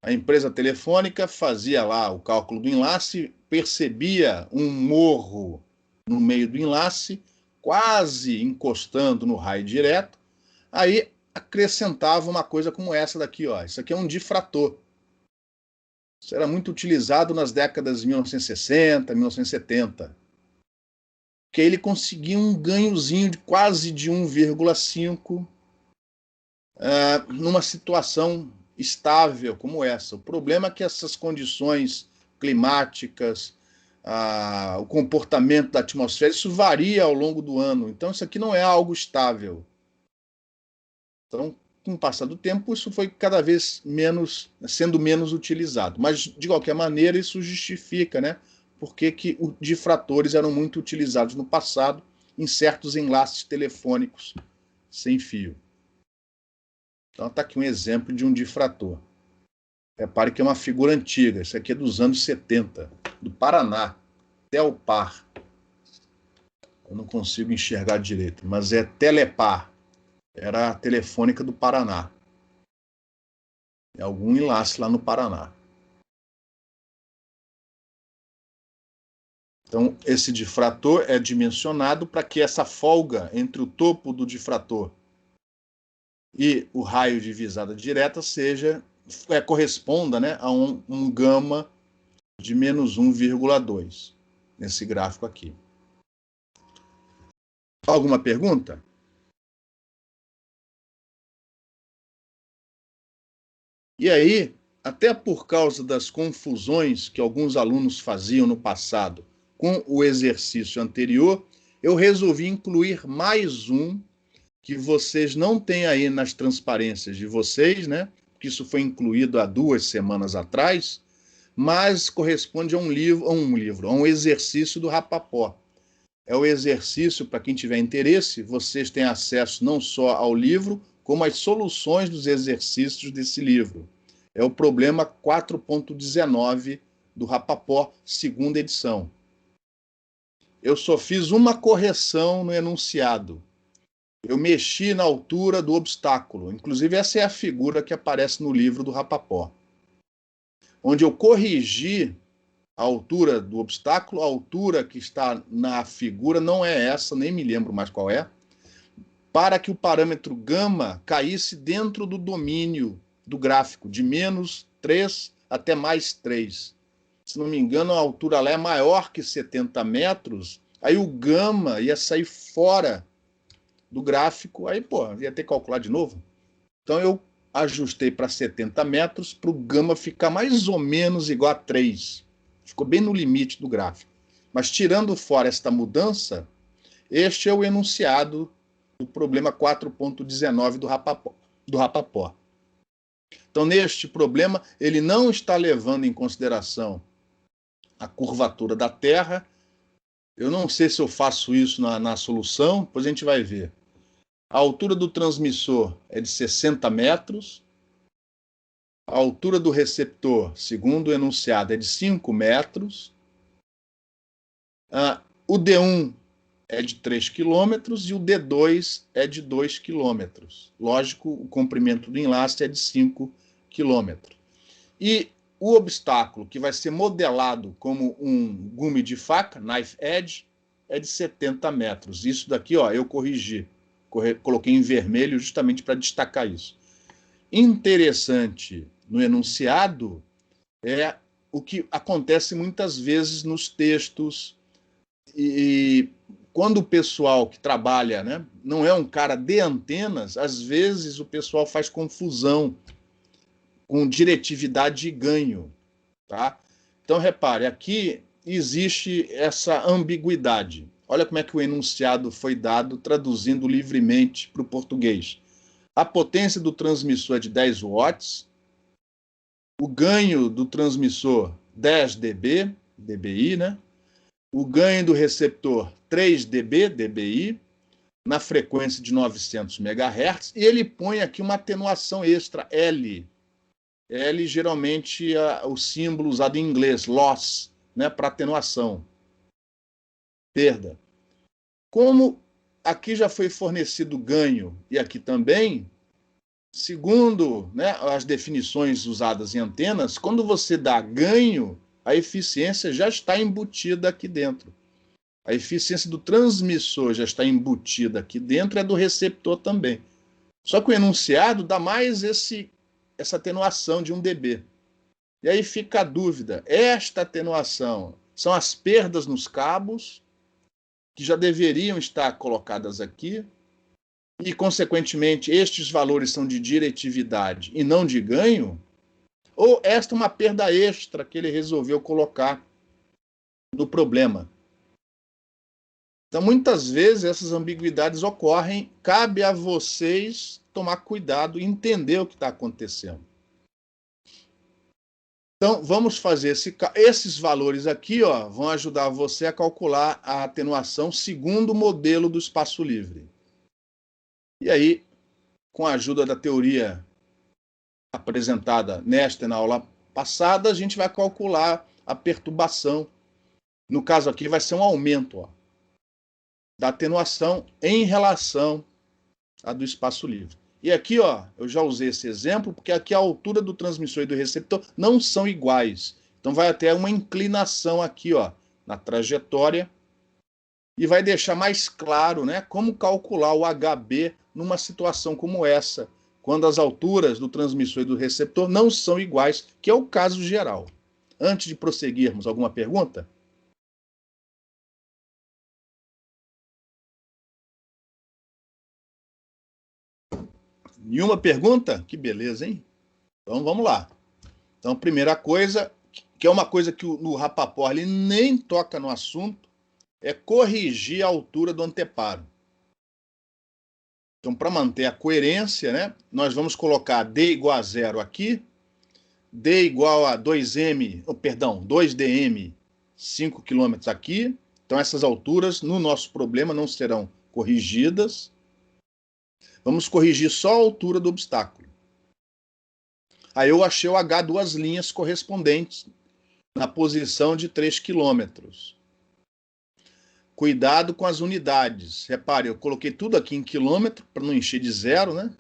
A empresa telefônica fazia lá o cálculo do enlace, percebia um morro no meio do enlace, quase encostando no raio direto, aí acrescentava uma coisa como essa daqui, ó. Isso aqui é um difrator. Isso era muito utilizado nas décadas de 1960, 1970. Que ele conseguia um ganhozinho de quase de 1,5 numa situação estável como essa. O problema é que essas condições climáticas, o comportamento da atmosfera, isso varia ao longo do ano. Então, isso aqui não é algo estável. Então, com o passar do tempo, isso foi cada vez sendo menos utilizado. Mas, de qualquer maneira, isso justifica, né? Porque que difratores eram muito utilizados no passado em certos enlaces telefônicos sem fio. Então, está aqui um exemplo de um difrator. Repare que é uma figura antiga. Isso aqui é dos anos 70, do Paraná, Telpar. Eu não consigo enxergar direito, mas é Telepar. Era a telefônica do Paraná. É algum enlace lá no Paraná. Então, esse difrator é dimensionado para que essa folga entre o topo do difrator e o raio de visada direta corresponda, né, a um gama de menos 1,2 nesse gráfico aqui. Alguma pergunta? E aí, até por causa das confusões que alguns alunos faziam no passado com o exercício anterior, eu resolvi incluir mais um que vocês não têm aí nas transparências de vocês, né? Porque isso foi incluído há 2 semanas atrás, mas corresponde a um exercício do Rapaport. É o exercício, para quem tiver interesse, vocês têm acesso não só ao livro, como às soluções dos exercícios desse livro. É o problema 4.19 do Rapaport, segunda edição. Eu só fiz uma correção no enunciado. Eu mexi na altura do obstáculo. Inclusive, essa é a figura que aparece no livro do Rapaport. Onde eu corrigi a altura do obstáculo, a altura que está na figura não é essa, nem me lembro mais qual é, para que o parâmetro gama caísse dentro do domínio do gráfico, de menos 3 até mais 3. Se não me engano, a altura lá é maior que 70 metros, aí o gama ia sair fora do gráfico, aí, ia ter que calcular de novo. Então, eu ajustei para 70 metros para o gama ficar mais ou menos igual a 3. Ficou bem no limite do gráfico. Mas, tirando fora esta mudança, este é o enunciado do problema 4.19 do Rapaport. Então, neste problema, ele não está levando em consideração a curvatura da Terra. Eu não sei se eu faço isso na solução, depois a gente vai ver. A altura do transmissor é de 60 metros. A altura do receptor, segundo o enunciado, é de 5 metros. O D1 é de 3 quilômetros e o D2 é de 2 quilômetros. Lógico, o comprimento do enlace é de 5 quilômetros. E o obstáculo que vai ser modelado como um gume de faca, knife edge, é de 70 metros. Isso daqui, eu corrigi. Coloquei em vermelho justamente para destacar isso. Interessante no enunciado é o que acontece muitas vezes nos textos, e quando o pessoal que trabalha, né, não é um cara de antenas, às vezes o pessoal faz confusão com diretividade e ganho. Tá? Então, repare, aqui existe essa ambiguidade. Olha como é que o enunciado foi dado, traduzindo livremente para o português. A potência do transmissor é de 10 watts, o ganho do transmissor 10 dBi, né? O ganho do receptor 3 dBi, na frequência de 900 MHz, e ele põe aqui uma atenuação extra, L. L geralmente o símbolo usado em inglês, loss, né, para atenuação, perda. Como aqui já foi fornecido ganho e aqui também, segundo, né, as definições usadas em antenas, quando você dá ganho, a eficiência já está embutida aqui dentro. A eficiência do transmissor já está embutida aqui dentro, é do receptor também. Só que o enunciado dá mais essa atenuação de 1 dB. E aí fica a dúvida, esta atenuação são as perdas nos cabos, que já deveriam estar colocadas aqui, e, consequentemente, estes valores são de diretividade e não de ganho? Ou esta é uma perda extra que ele resolveu colocar no problema? Então, muitas vezes, essas ambiguidades ocorrem, cabe a vocês tomar cuidado e entender o que está acontecendo. Então, vamos fazer esses valores aqui, vão ajudar você a calcular a atenuação segundo o modelo do espaço livre. E aí, com a ajuda da teoria apresentada nesta e na aula passada, a gente vai calcular a perturbação. No caso aqui, vai ser um aumento da atenuação em relação à do espaço livre. E aqui, eu já usei esse exemplo, porque aqui a altura do transmissor e do receptor não são iguais. Então vai até uma inclinação aqui, na trajetória e vai deixar mais claro, né, como calcular o HB numa situação como essa, quando as alturas do transmissor e do receptor não são iguais, que é o caso geral. Antes de prosseguirmos, alguma pergunta? Nenhuma pergunta? Que beleza, hein? Então vamos lá. Então, primeira coisa, que é uma coisa que no Rapaport ele nem toca no assunto, é corrigir a altura do anteparo. Então, para manter a coerência, né, nós vamos colocar D igual a 0 aqui, D igual a 2dm, 5 km aqui. Então, essas alturas, no nosso problema, não serão corrigidas. Vamos corrigir só a altura do obstáculo. Aí eu achei o H duas linhas correspondentes na posição de 3 km. Cuidado com as unidades. Repare, eu coloquei tudo aqui em quilômetro para não encher de zero, né?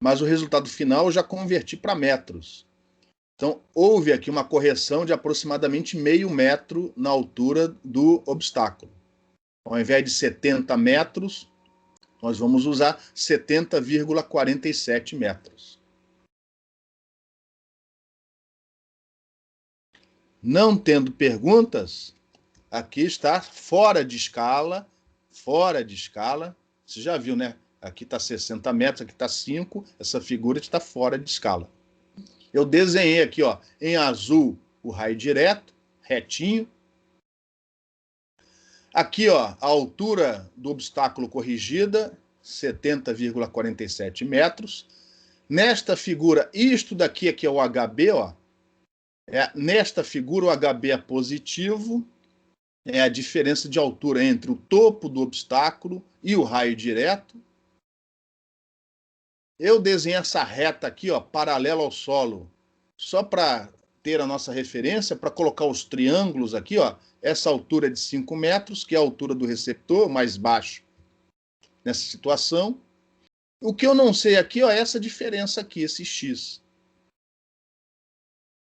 Mas o resultado final eu já converti para metros. Então, houve aqui uma correção de aproximadamente meio metro na altura do obstáculo. Ao invés de 70 metros, nós vamos usar 70,47 metros. Não tendo perguntas, aqui está fora de escala, Você já viu, né? Aqui está 60 metros, aqui está 5, essa figura está fora de escala. Eu desenhei aqui, ó, em azul, o raio direto, retinho. Aqui, ó, a altura do obstáculo corrigida, 70,47 metros. Nesta figura, isto daqui aqui é o HB, ó. Nesta figura, o HB é positivo, é a diferença de altura entre o topo do obstáculo e o raio direto. Eu desenhei essa reta aqui, ó, paralela ao solo, só para ter a nossa referência, para colocar os triângulos aqui, ó, essa altura de 5 metros, que é a altura do receptor, mais baixo nessa situação. O que eu não sei aqui, ó, é essa diferença aqui, esse X.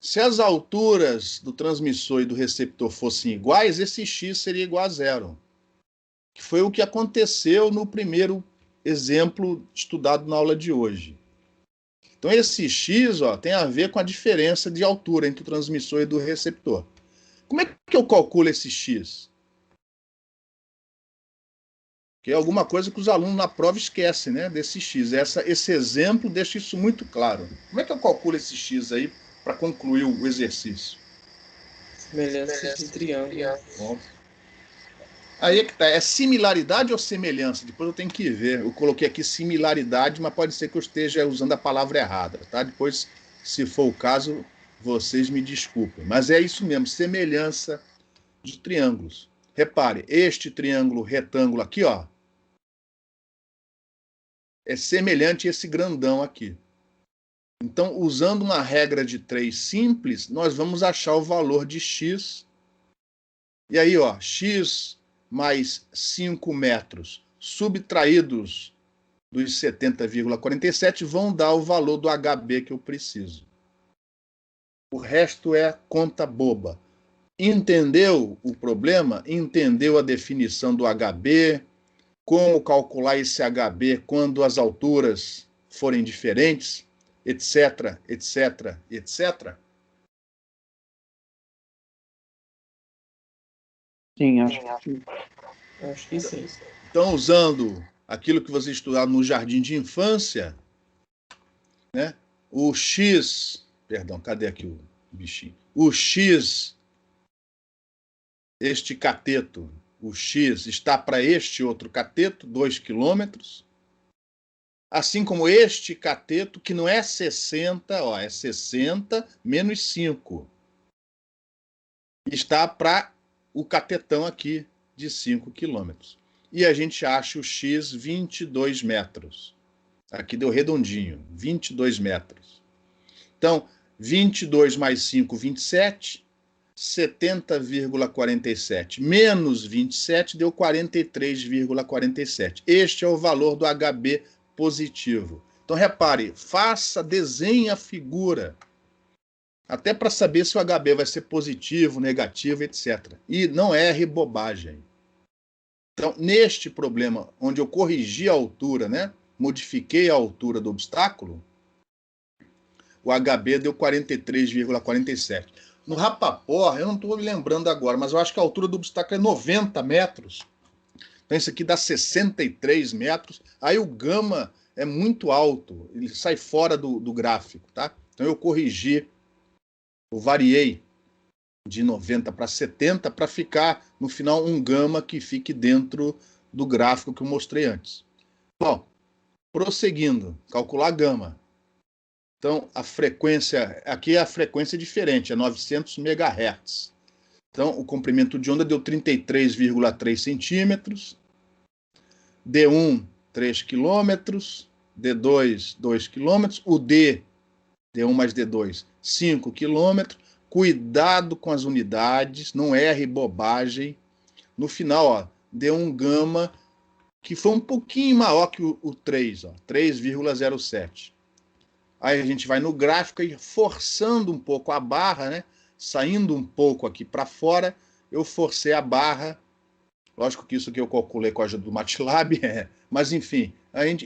Se as alturas do transmissor e do receptor fossem iguais, esse X seria igual a zero. Que foi o que aconteceu no primeiro exemplo estudado na aula de hoje. Então, esse X, ó, tem a ver com a diferença de altura entre o transmissor e do receptor. Como é que eu calculo esse X? Que é alguma coisa que os alunos na prova esquecem, né, desse X. Esse exemplo deixa isso muito claro. Como é que eu calculo esse X aí para concluir o exercício? Semelhança de triângulo. Bom. Aí é que tá. É similaridade ou semelhança? Depois eu tenho que ver. Eu coloquei aqui similaridade, mas pode ser que eu esteja usando a palavra errada, tá? Depois, se for o caso, vocês me desculpem. Mas é isso mesmo, semelhança de triângulos. Repare, este triângulo retângulo aqui, ó, é semelhante a esse grandão aqui. Então, usando uma regra de 3 simples, nós vamos achar o valor de x. E aí, ó, x mais 5 metros subtraídos dos 70,47 vão dar o valor do HB que eu preciso. O resto é conta boba. Entendeu o problema? Entendeu a definição do HB? Como calcular esse HB quando as alturas forem diferentes? Etc, etc, etc. Sim, acho que sim. Então, usando aquilo que vocês estudaram no jardim de infância, né? O X, perdão, cadê aqui o bichinho? O X, este cateto, o X está para este outro cateto, 2 quilômetros. Assim como este cateto, que não é 60, ó, é 60 menos 5. Está para o catetão aqui de 5 quilômetros. E a gente acha o X 22 metros. Aqui deu redondinho, 22 metros. Então, 22 mais 5, 27. 70,47 menos 27 deu 43,47. Este é o valor do HB positivo. Então, repare, desenhe a figura. Até para saber se o HB vai ser positivo, negativo, etc. E não erre bobagem. Então, neste problema, onde eu corrigi a altura, né, modifiquei a altura do obstáculo, o HB deu 43,47. No Rapaport, eu não estou me lembrando agora, mas eu acho que a altura do obstáculo é 90 metros. Então, isso aqui dá 63 metros. Aí o gama é muito alto, ele sai fora do gráfico, tá? Então, eu corrigi, eu variei de 90 para 70 para ficar, no final, um gama que fique dentro do gráfico que eu mostrei antes. Bom, prosseguindo, calcular gama. Então, a frequência, aqui a frequência é diferente, é 900 MHz. Então, o comprimento de onda deu 33,3 centímetros, D1, 3 quilômetros, D2, 2 quilômetros, o D1 mais D2, 5 quilômetros. Cuidado com as unidades, não erre bobagem. No final, ó, deu um gama que foi um pouquinho maior que o 3, 3,07. Aí a gente vai no gráfico e forçando um pouco a barra, né? Saindo um pouco aqui para fora, eu forcei a barra. Lógico que isso aqui eu calculei com a ajuda do MATLAB, mas enfim,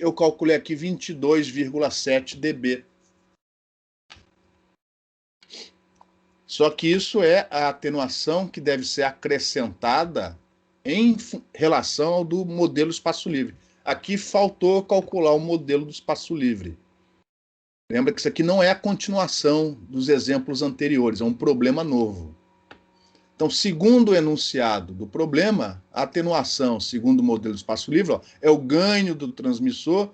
eu calculei aqui 22,7 dB. Só que isso é a atenuação que deve ser acrescentada em relação ao do modelo espaço livre. Aqui faltou calcular o modelo do espaço livre. Lembra que isso aqui não é a continuação dos exemplos anteriores, é um problema novo. Então, segundo o enunciado do problema, a atenuação, segundo o modelo do espaço livre, é o ganho do transmissor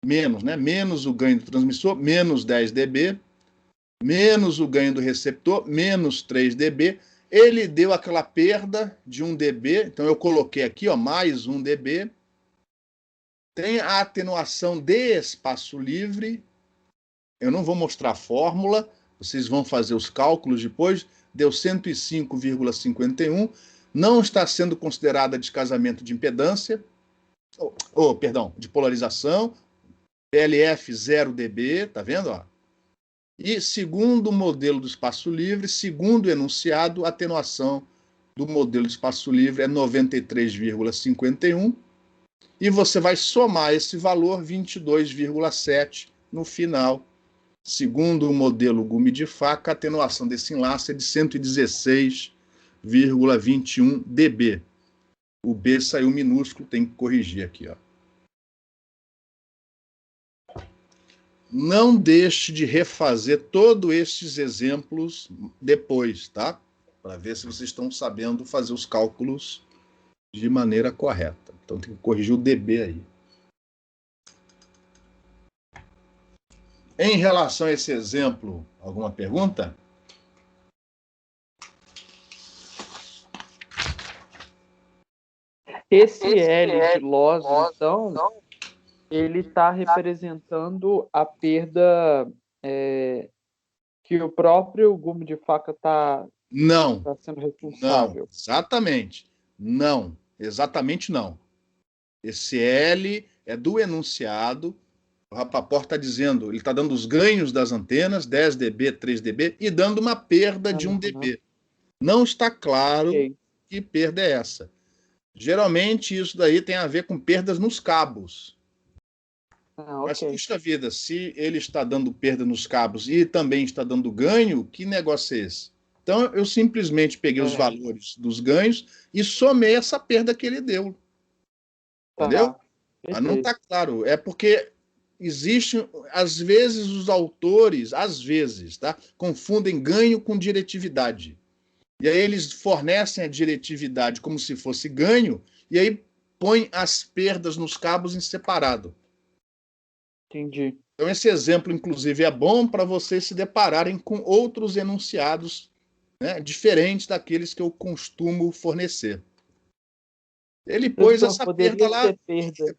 menos, né? Menos o ganho do transmissor, menos 10 dB, menos o ganho do receptor, menos 3 dB. Ele deu aquela perda de 1 dB, então eu coloquei aqui, mais 1 dB. Tem a atenuação de espaço livre. Eu não vou mostrar a fórmula, vocês vão fazer os cálculos depois. Deu 105,51. Não está sendo considerada descasamento de impedância, perdão, de polarização. PLF 0 dB, tá vendo? E segundo o modelo do espaço livre, segundo o enunciado, a atenuação do modelo de espaço livre é 93,51. E você vai somar esse valor, 22,7, no final. Segundo o modelo gume de faca, a atenuação desse enlace é de 116,21 dB. O B saiu minúsculo, tem que corrigir aqui. Não deixe de refazer todos estes exemplos depois, tá? Para ver se vocês estão sabendo fazer os cálculos de maneira correta. Então tem que corrigir o dB aí. Em relação a esse exemplo, alguma pergunta? Esse L de Loss, então, ele está representando a perda que o próprio gume de faca está sendo responsável. Não, exatamente. Não, exatamente não. Esse L é do enunciado. O Rapaport está dizendo, ele está dando os ganhos das antenas, 10 dB, 3 dB, e dando uma perda de 1 dB. Não está claro que perda é essa. Geralmente isso daí tem a ver com perdas nos cabos. Mas, puxa vida, se ele está dando perda nos cabos e também está dando ganho, que negócio é esse? Então, eu simplesmente peguei os valores dos ganhos e somei essa perda que ele deu. Entendeu? Mas não está claro. É porque existe, às vezes, os autores, tá, confundem ganho com diretividade. E aí eles fornecem a diretividade como se fosse ganho, e aí põem as perdas nos cabos em separado. Entendi. Então, esse exemplo, inclusive, é bom para vocês se depararem com outros enunciados, né, diferentes daqueles que eu costumo fornecer. Ele pôs essa perda lá.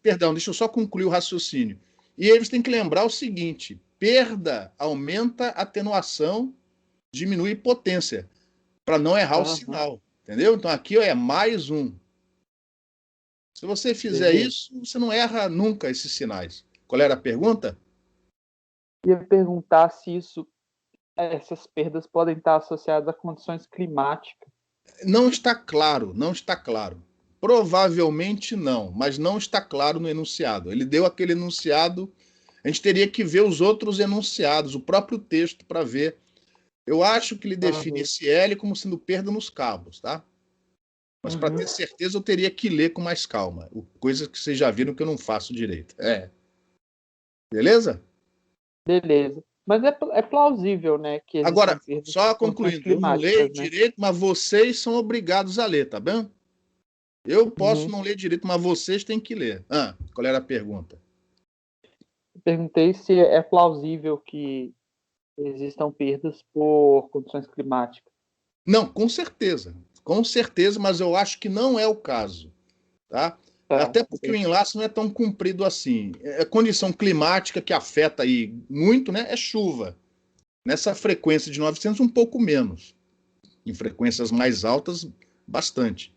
Perdão, deixa eu só concluir o raciocínio. E eles têm que lembrar o seguinte: perda aumenta a atenuação, diminui potência, para não errar o sinal. Entendeu? Então aqui é mais 1. Se você fizer isso, você não erra nunca esses sinais. Qual era a pergunta? Eu ia perguntar se isso essas perdas podem estar associadas a condições climáticas. Não está claro, não está claro. Provavelmente não, mas não está claro no enunciado. Ele deu aquele enunciado, a gente teria que ver os outros enunciados, o próprio texto para ver. Eu acho que ele define esse L como sendo perda nos cabos, tá? Mas para ter certeza eu teria que ler com mais calma. Coisa que vocês já viram que eu não faço direito. Beleza? Beleza. Mas é plausível, né? Que agora, perdas só concluindo, eu não leio direito, mas vocês são obrigados a ler, tá bem? Eu posso não ler direito, mas vocês têm que ler. Qual era a pergunta? Perguntei se é plausível que existam perdas por condições climáticas. Não, com certeza, mas eu acho que não é o caso, tá? Até porque o enlace não é tão comprido assim. É condição climática que afeta aí muito, né? É chuva. Nessa frequência de 900, um pouco menos. Em frequências mais altas, bastante.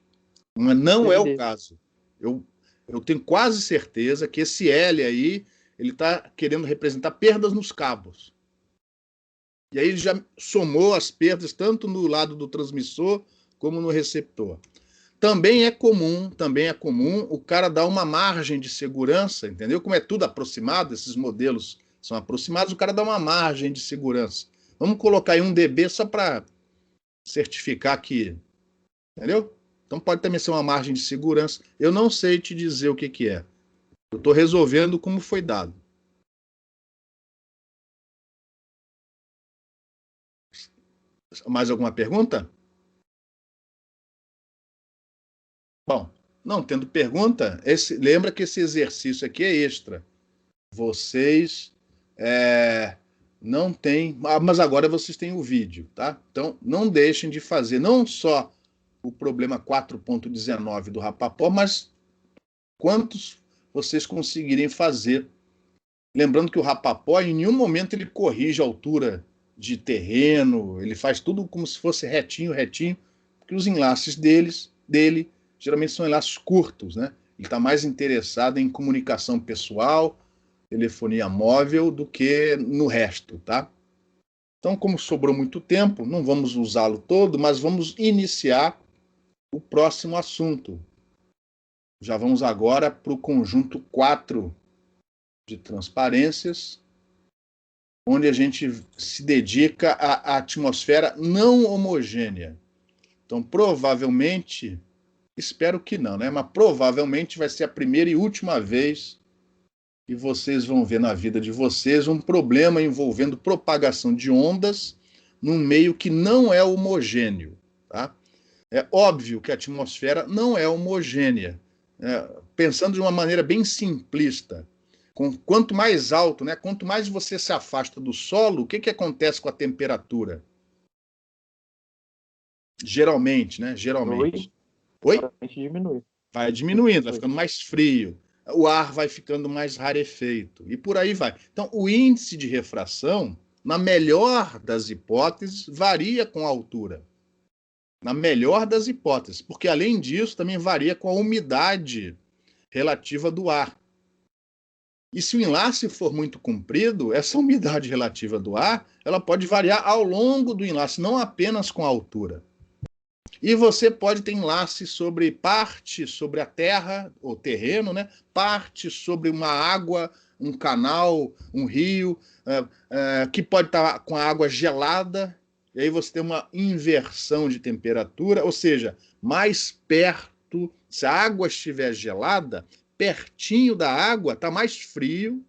Mas não é o caso. Eu tenho quase certeza que esse L aí, ele está querendo representar perdas nos cabos. E aí ele já somou as perdas tanto no lado do transmissor como no receptor. Também é comum o cara dar uma margem de segurança, entendeu? Como é tudo aproximado, esses modelos são aproximados, o cara dá uma margem de segurança. Vamos colocar aí 1 dB só para certificar que, entendeu? Então pode também ser uma margem de segurança. Eu não sei te dizer o que é. Eu estou resolvendo como foi dado. Mais alguma pergunta? Bom, não tendo pergunta, lembra que esse exercício aqui é extra. Vocês não têm... mas agora vocês têm o vídeo, tá? Então não deixem de fazer não só o problema 4.19 do Rapaport, mas quantos vocês conseguirem fazer. Lembrando que o Rapaport, em nenhum momento, ele corrige a altura de terreno, ele faz tudo como se fosse retinho, porque os enlaces dele geralmente são enlaces curtos, né? Ele está mais interessado em comunicação pessoal, telefonia móvel, do que no resto, tá? Então, como sobrou muito tempo, não vamos usá-lo todo, mas vamos iniciar o próximo assunto. Já vamos agora para o conjunto 4 de transparências, onde a gente se dedica à atmosfera não homogênea. Então, provavelmente, espero que não, né? Mas provavelmente vai ser a primeira e última vez que vocês vão ver na vida de vocês um problema envolvendo propagação de ondas num meio que não é homogêneo, tá? É óbvio que a atmosfera não é homogênea. Pensando de uma maneira bem simplista, quanto mais alto, né, quanto mais você se afasta do solo, o que acontece com a temperatura? Geralmente, né? Geralmente. Oi? Diminui. Vai diminuindo, vai ficando mais frio. O ar vai ficando mais rarefeito. E por aí vai. Então, o índice de refração, na melhor das hipóteses, varia com a altura. Na melhor das hipóteses. Porque, além disso, também varia com a umidade relativa do ar. E se o enlace for muito comprido, essa umidade relativa do ar, ela pode variar ao longo do enlace, não apenas com a altura. E você pode ter enlace sobre parte sobre a terra, ou terreno, né? Parte sobre uma água, um canal, um rio, que pode estar com a água gelada, e aí você tem uma inversão de temperatura, ou seja, mais perto, se a água estiver gelada, pertinho da água está mais frio,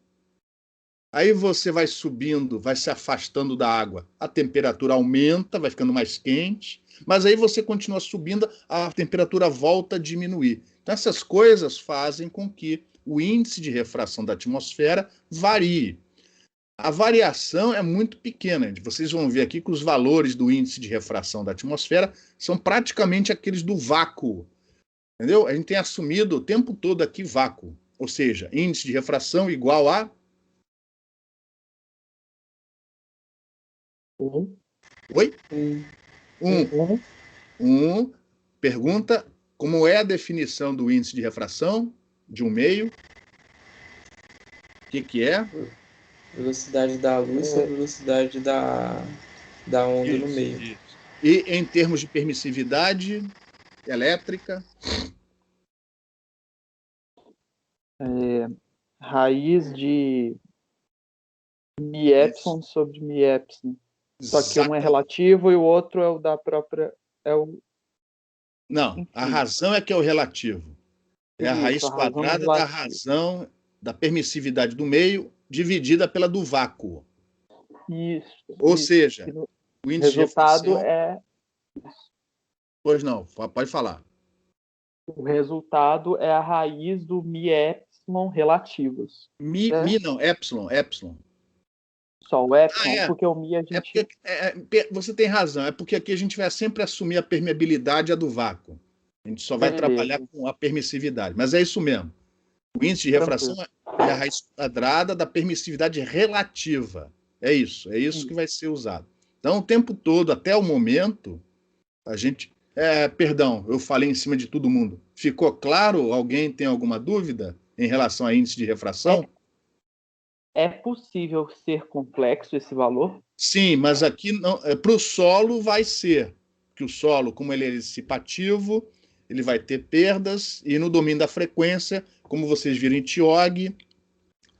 aí você vai subindo, vai se afastando da água, a temperatura aumenta, vai ficando mais quente, mas aí você continua subindo, a temperatura volta a diminuir. Então essas coisas fazem com que o índice de refração da atmosfera varie. A variação é muito pequena. Vocês vão ver aqui que os valores do índice de refração da atmosfera são praticamente aqueles do vácuo. Entendeu? A gente tem assumido o tempo todo aqui vácuo. Ou seja, índice de refração igual a... Oi? 1. Pergunta, como é a definição do índice de refração de um meio? O que é? Velocidade da luz sobre velocidade da da onda no meio. Isso. E em termos de permissividade elétrica? Raiz de μ sobre μ. Só que um é relativo e o outro é o da própria... Não, enfim. A razão é que é o relativo. É a raiz quadrada da razão da permissividade do meio dividida pela do vácuo. Isso. Ou seja, o índice resultado de refração... Pois não, pode falar. O resultado é a raiz do μ relativos. Mi não, epsilon. Só o epsilon, porque o mi a gente... você tem razão, é porque aqui a gente vai sempre assumir a permeabilidade a do vácuo. A gente só vai trabalhar com a permissividade. Mas é isso mesmo. O índice de refração é a raiz quadrada da permissividade relativa. É isso que vai ser usado. Então, o tempo todo, até o momento, a gente... perdão, eu falei em cima de todo mundo. Ficou claro? Alguém tem alguma dúvida em relação a índice de refração? É possível ser complexo esse valor? Sim, mas aqui para o solo vai ser. Porque o solo, como ele é dissipativo, ele vai ter perdas, e no domínio da frequência, como vocês viram em TIOG,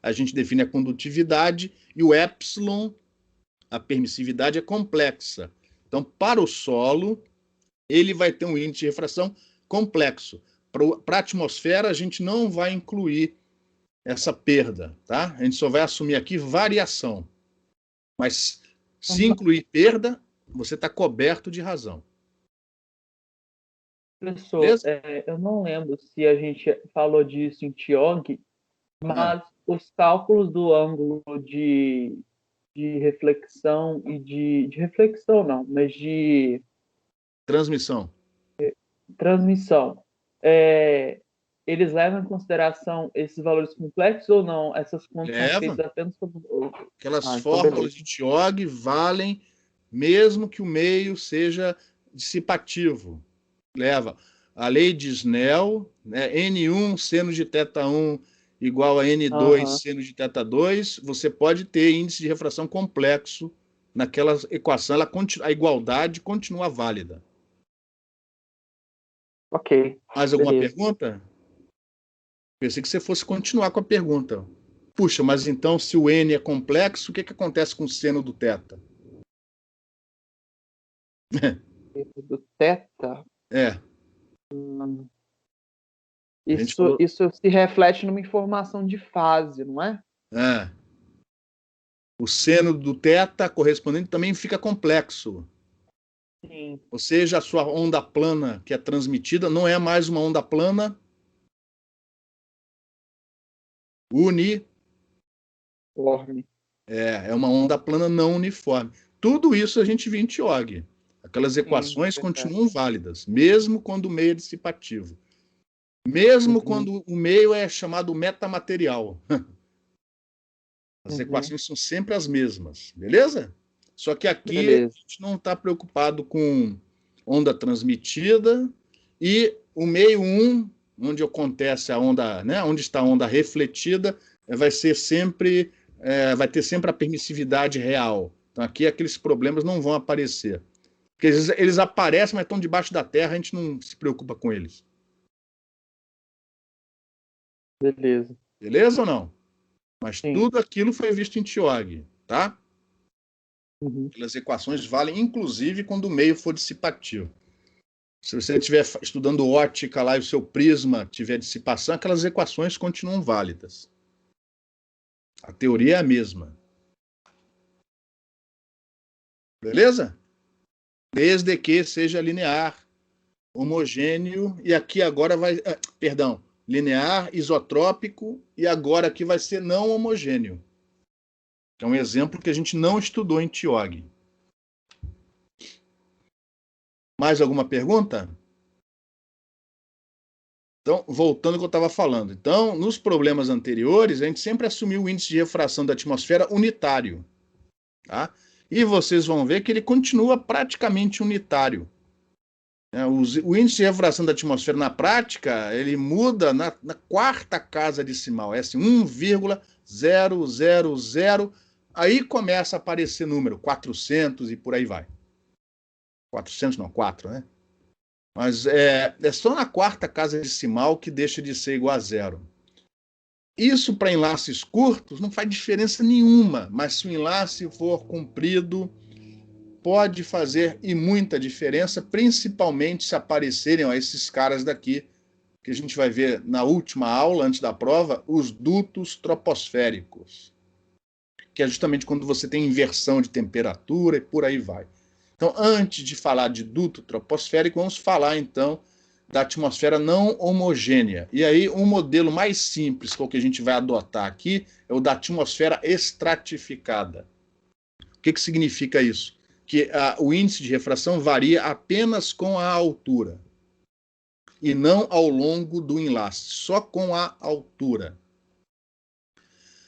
a gente define a condutividade, e o epsilon, a permissividade, é complexa. Então, para o solo, ele vai ter um índice de refração complexo. Para a atmosfera, a gente não vai incluir essa perda, tá? A gente só vai assumir aqui variação. Mas, se incluir perda, você está coberto de razão. Professor, eu não lembro se a gente falou disso em TIOG, mas os cálculos do ângulo de reflexão e de reflexão não, mas de transmissão, eles levam em consideração esses valores complexos ou não? Essas contas são feitas apenas sobre... Aquelas fórmulas de TIOG valem mesmo que o meio seja dissipativo. Leva a lei de Snell, né? N1 seno de θ1 igual a N2 seno de θ2, você pode ter índice de refração complexo naquela equação, a igualdade continua válida. Ok. Mais alguma pergunta? Pensei que você fosse continuar com a pergunta. Puxa, mas então se o N é complexo, o que acontece com o seno do θ? Do θ? Isso se reflete numa informação de fase, não é? O seno do θ correspondente também fica complexo. Sim. Ou seja, a sua onda plana que é transmitida não é mais uma onda plana uniforme. É uma onda plana não uniforme. Tudo isso a gente viu em TIOG. Aquelas equações continuam válidas, mesmo quando o meio é dissipativo. Mesmo quando o meio é chamado metamaterial. As equações são sempre as mesmas, beleza? Só que aqui a gente não está preocupado com onda transmitida e o meio 1, onde acontece a onda, né, onde está a onda refletida, vai ter sempre a permissividade real. Então aqui aqueles problemas não vão aparecer. Porque eles aparecem, mas estão debaixo da terra, a gente não se preocupa com eles. Beleza. Beleza ou não? Mas tudo aquilo foi visto em TIOG, tá? Aquelas equações valem, inclusive, quando o meio for dissipativo. Se você estiver estudando ótica lá e o seu prisma tiver dissipação, aquelas equações continuam válidas. A teoria é a mesma. Beleza? Desde que seja linear, homogêneo, e aqui agora vai... perdão, linear, isotrópico, e agora aqui vai ser não homogêneo. É um exemplo que a gente não estudou em TIOG. Mais alguma pergunta? Então, voltando ao que eu estava falando. Então, nos problemas anteriores, a gente sempre assumiu o índice de refração da atmosfera unitário. Tá? E vocês vão ver que ele continua praticamente unitário. O índice de refração da atmosfera na prática, ele muda na quarta casa decimal. É assim, 1,000 Aí começa a aparecer número 400 e por aí vai. 400 não, 4, né? Mas é só na quarta casa decimal que deixa de ser igual a zero. Isso para enlaces curtos não faz diferença nenhuma, mas se o enlace for comprido, pode fazer e muita diferença, principalmente se aparecerem esses caras daqui, que a gente vai ver na última aula, antes da prova, os dutos troposféricos, que é justamente quando você tem inversão de temperatura e por aí vai. Então, antes de falar de duto troposférico, vamos falar, então, da atmosfera não homogênea. E aí, um modelo mais simples, que é o que a gente vai adotar aqui, é o da atmosfera estratificada. O que significa isso? Que o índice de refração varia apenas com a altura, e não ao longo do enlace, só com a altura.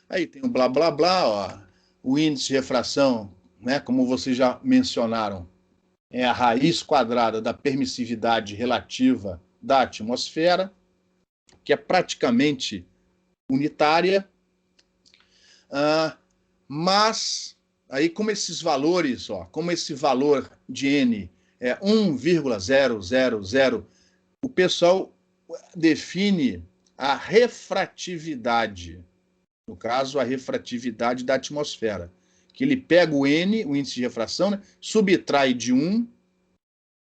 Aí tem o blá, blá, blá, ó. O índice de refração, né, como vocês já mencionaram, é a raiz quadrada da permissividade relativa da atmosfera, que é praticamente unitária, mas aí como esses valores, ó, como esse valor de N é 1,000, o pessoal define a refratividade, no caso, a refratividade da atmosfera, que ele pega o N, o índice de refração, né, subtrai de 1,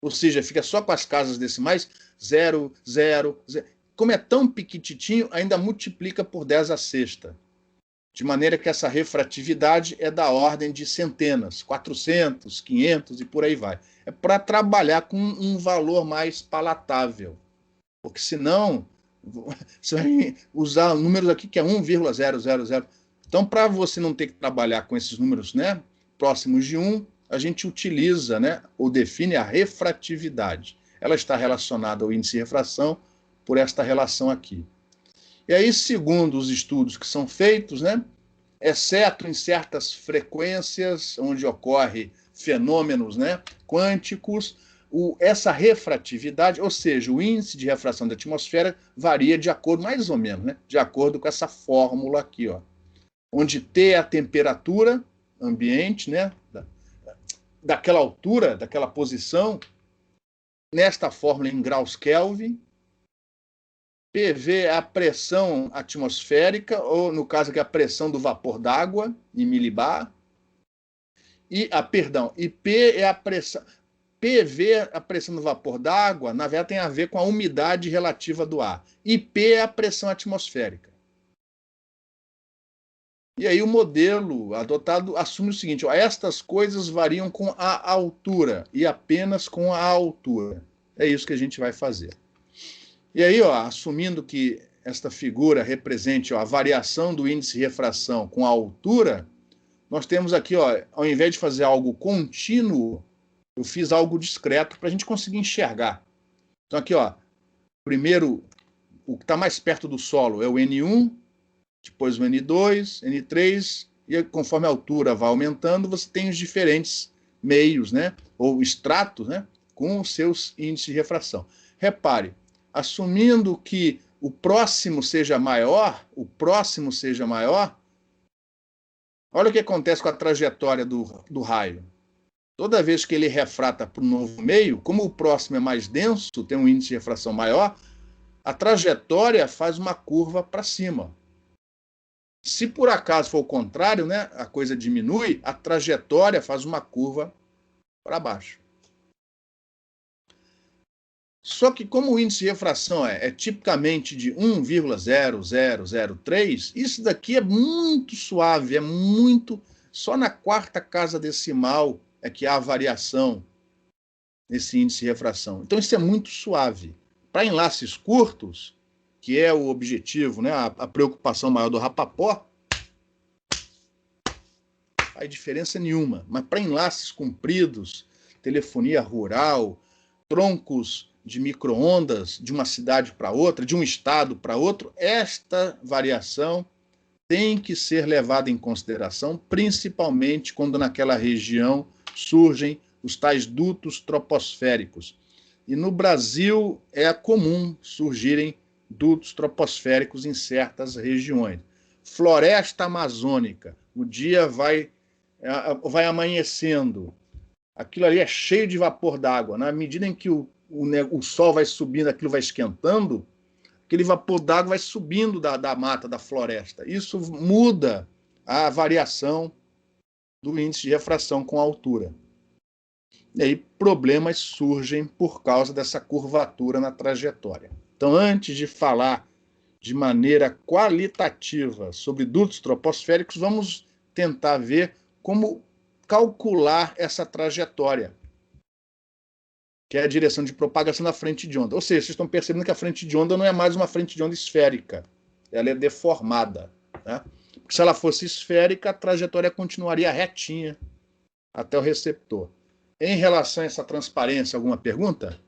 ou seja, fica só com as casas decimais, 0, 0, 0. Como é tão pequititinho, ainda multiplica por 10 à sexta. De maneira que essa refratividade é da ordem de centenas, 400, 500 e por aí vai. É para trabalhar com um valor mais palatável. Porque senão, você vai usar números aqui que é 1,000. Então, para você não ter que trabalhar com esses números, né, próximos de 1, a gente utiliza, né, ou define a refratividade. Ela está relacionada ao índice de refração por esta relação aqui. E aí, segundo os estudos que são feitos, né, exceto em certas frequências onde ocorre fenômenos, né, quânticos, essa refratividade, ou seja, o índice de refração da atmosfera varia de acordo, mais ou menos, né, de acordo com essa fórmula aqui, ó, onde T é a temperatura ambiente, né, daquela altura, daquela posição, nesta fórmula em graus Kelvin. PV é a pressão atmosférica, ou no caso aqui a pressão do vapor d'água, em milibar. E P é a pressão. PV, a pressão do vapor d'água, na verdade tem a ver com a umidade relativa do ar. E P é a pressão atmosférica. E aí o modelo adotado assume o seguinte, ó, estas coisas variam com a altura, e apenas com a altura. É isso que a gente vai fazer. E aí, ó, assumindo que esta figura represente, ó, a variação do índice de refração com a altura, nós temos aqui, ó, ao invés de fazer algo contínuo, eu fiz algo discreto para a gente conseguir enxergar. Então aqui, ó, primeiro, o que está mais perto do solo é o N1, depois o N2, N3, e conforme a altura vai aumentando, você tem os diferentes meios, né, ou estratos, né, com os seus índices de refração. Repare, assumindo que o próximo seja maior, olha o que acontece com a trajetória do raio. Toda vez que ele refrata para um novo meio, como o próximo é mais denso, tem um índice de refração maior, a trajetória faz uma curva para cima. Se por acaso for o contrário, né, a coisa diminui, a trajetória faz uma curva para baixo. Só que como o índice de refração é tipicamente de 1,0003, isso daqui é muito suave, é muito... Só na quarta casa decimal é que há variação nesse índice de refração. Então isso é muito suave. Para enlaces curtos, que é o objetivo, né, a preocupação maior do Rapaport, não faz diferença nenhuma. Mas para enlaces compridos, telefonia rural, troncos de micro-ondas de uma cidade para outra, de um estado para outro, esta variação tem que ser levada em consideração, principalmente quando naquela região surgem os tais dutos troposféricos. E no Brasil é comum surgirem dutos troposféricos em certas regiões. Floresta amazônica, o dia vai amanhecendo, aquilo ali é cheio de vapor d'água. Na medida em que o sol vai subindo, aquilo vai esquentando, aquele vapor d'água vai subindo da mata, da floresta. Isso muda a variação do índice de refração com a altura. E aí problemas surgem por causa dessa curvatura na trajetória. Então, antes de falar de maneira qualitativa sobre dutos troposféricos, vamos tentar ver como calcular essa trajetória, que é a direção de propagação da frente de onda. Ou seja, vocês estão percebendo que a frente de onda não é mais uma frente de onda esférica, ela é deformada, né? Porque se ela fosse esférica, a trajetória continuaria retinha até o receptor. Em relação a essa transparência, alguma pergunta?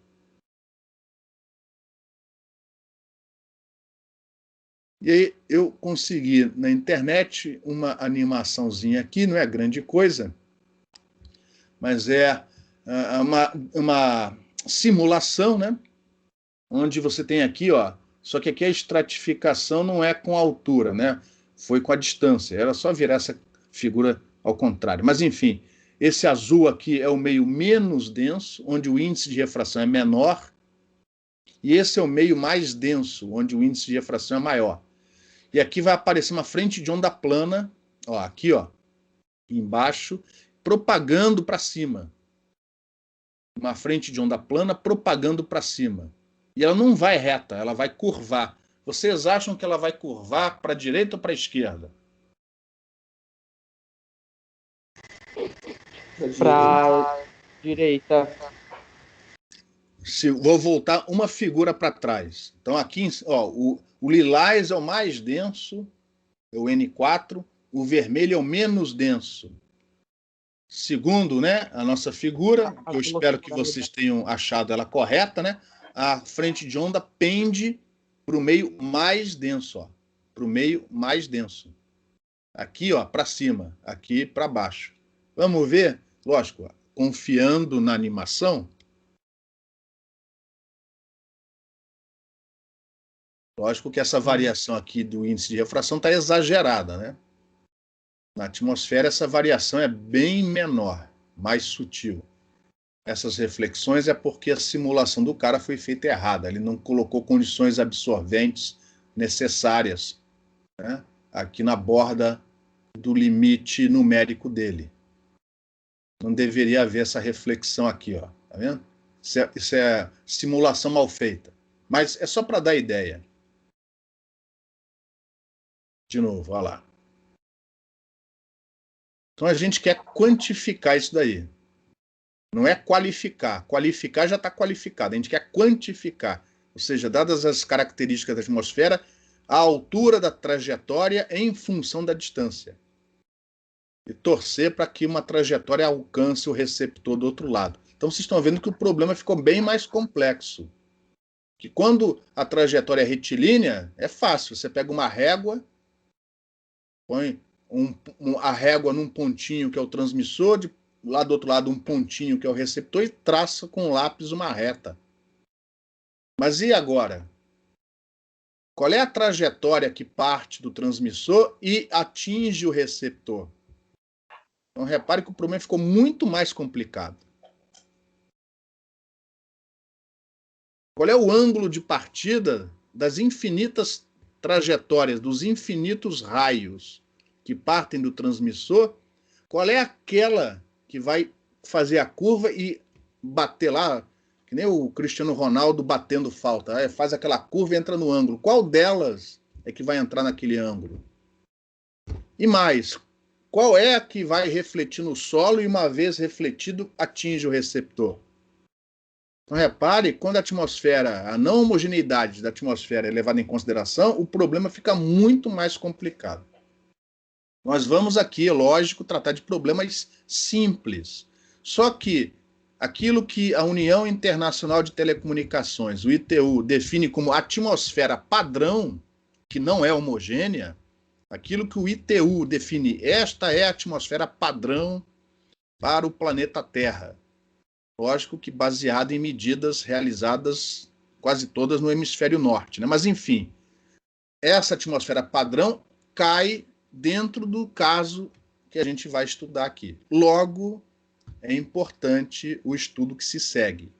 E aí eu consegui na internet uma animaçãozinha aqui, não é grande coisa, mas é uma simulação, né? Onde você tem aqui, ó, só que aqui a estratificação não é com a altura, né? Foi com a distância, era só virar essa figura ao contrário. Mas enfim, esse azul aqui é o meio menos denso, onde o índice de refração é menor, e esse é o meio mais denso, onde o índice de refração é maior. E aqui vai aparecer uma frente de onda plana, ó, aqui, ó, embaixo, propagando para cima. Uma frente de onda plana propagando para cima. E ela não vai reta, ela vai curvar. Vocês acham que ela vai curvar para a direita ou para a esquerda? Para direita. Vou voltar uma figura para trás. Então aqui, ó, o lilás é o mais denso, é o N4, o vermelho é o menos denso. Segundo, né, a nossa figura, eu espero que vocês tenham achado ela correta, né? A frente de onda pende para o meio mais denso, ó, para o meio mais denso. Aqui, ó, para cima, aqui para baixo. Vamos ver, lógico, ó, confiando na animação. Lógico que essa variação aqui do índice de refração está exagerada, né? Na atmosfera, essa variação é bem menor, mais sutil. Essas reflexões é porque a simulação do cara foi feita errada. Ele não colocou condições absorventes necessárias, né, aqui na borda do limite numérico dele. Não deveria haver essa reflexão aqui, ó. Tá vendo? Isso é simulação mal feita. Mas é só para dar ideia. De novo, olha lá. Então a gente quer quantificar isso daí. Não é qualificar. Qualificar já está qualificado. A gente quer quantificar. Ou seja, dadas as características da atmosfera, a altura da trajetória em função da distância. E torcer para que uma trajetória alcance o receptor do outro lado. Então vocês estão vendo que o problema ficou bem mais complexo. Que quando a trajetória é retilínea, é fácil. Você pega uma régua, põe a régua num pontinho que é o transmissor, lá do outro lado um pontinho que é o receptor e traça com lápis uma reta. Mas e agora? Qual é a trajetória que parte do transmissor e atinge o receptor? Então repare que o problema ficou muito mais complicado. Qual é o ângulo de partida das infinitas trajetórias, dos infinitos raios que partem do transmissor? Qual é aquela que vai fazer a curva e bater lá, que nem o Cristiano Ronaldo batendo falta, faz aquela curva e entra no ângulo. Qual delas é que vai entrar naquele ângulo? E mais, qual é a que vai refletir no solo e, uma vez refletido, atinge o receptor? Então, repare, quando a atmosfera, a não homogeneidade da atmosfera é levada em consideração, o problema fica muito mais complicado. Nós vamos aqui, lógico, tratar de problemas simples. Só que aquilo que a União Internacional de Telecomunicações, o ITU, define como atmosfera padrão, que não é homogênea, aquilo que o ITU define, esta é a atmosfera padrão para o planeta Terra. Lógico que baseado em medidas realizadas quase todas no hemisfério norte, né? Mas, enfim, essa atmosfera padrão cai dentro do caso que a gente vai estudar aqui. Logo, é importante o estudo que se segue.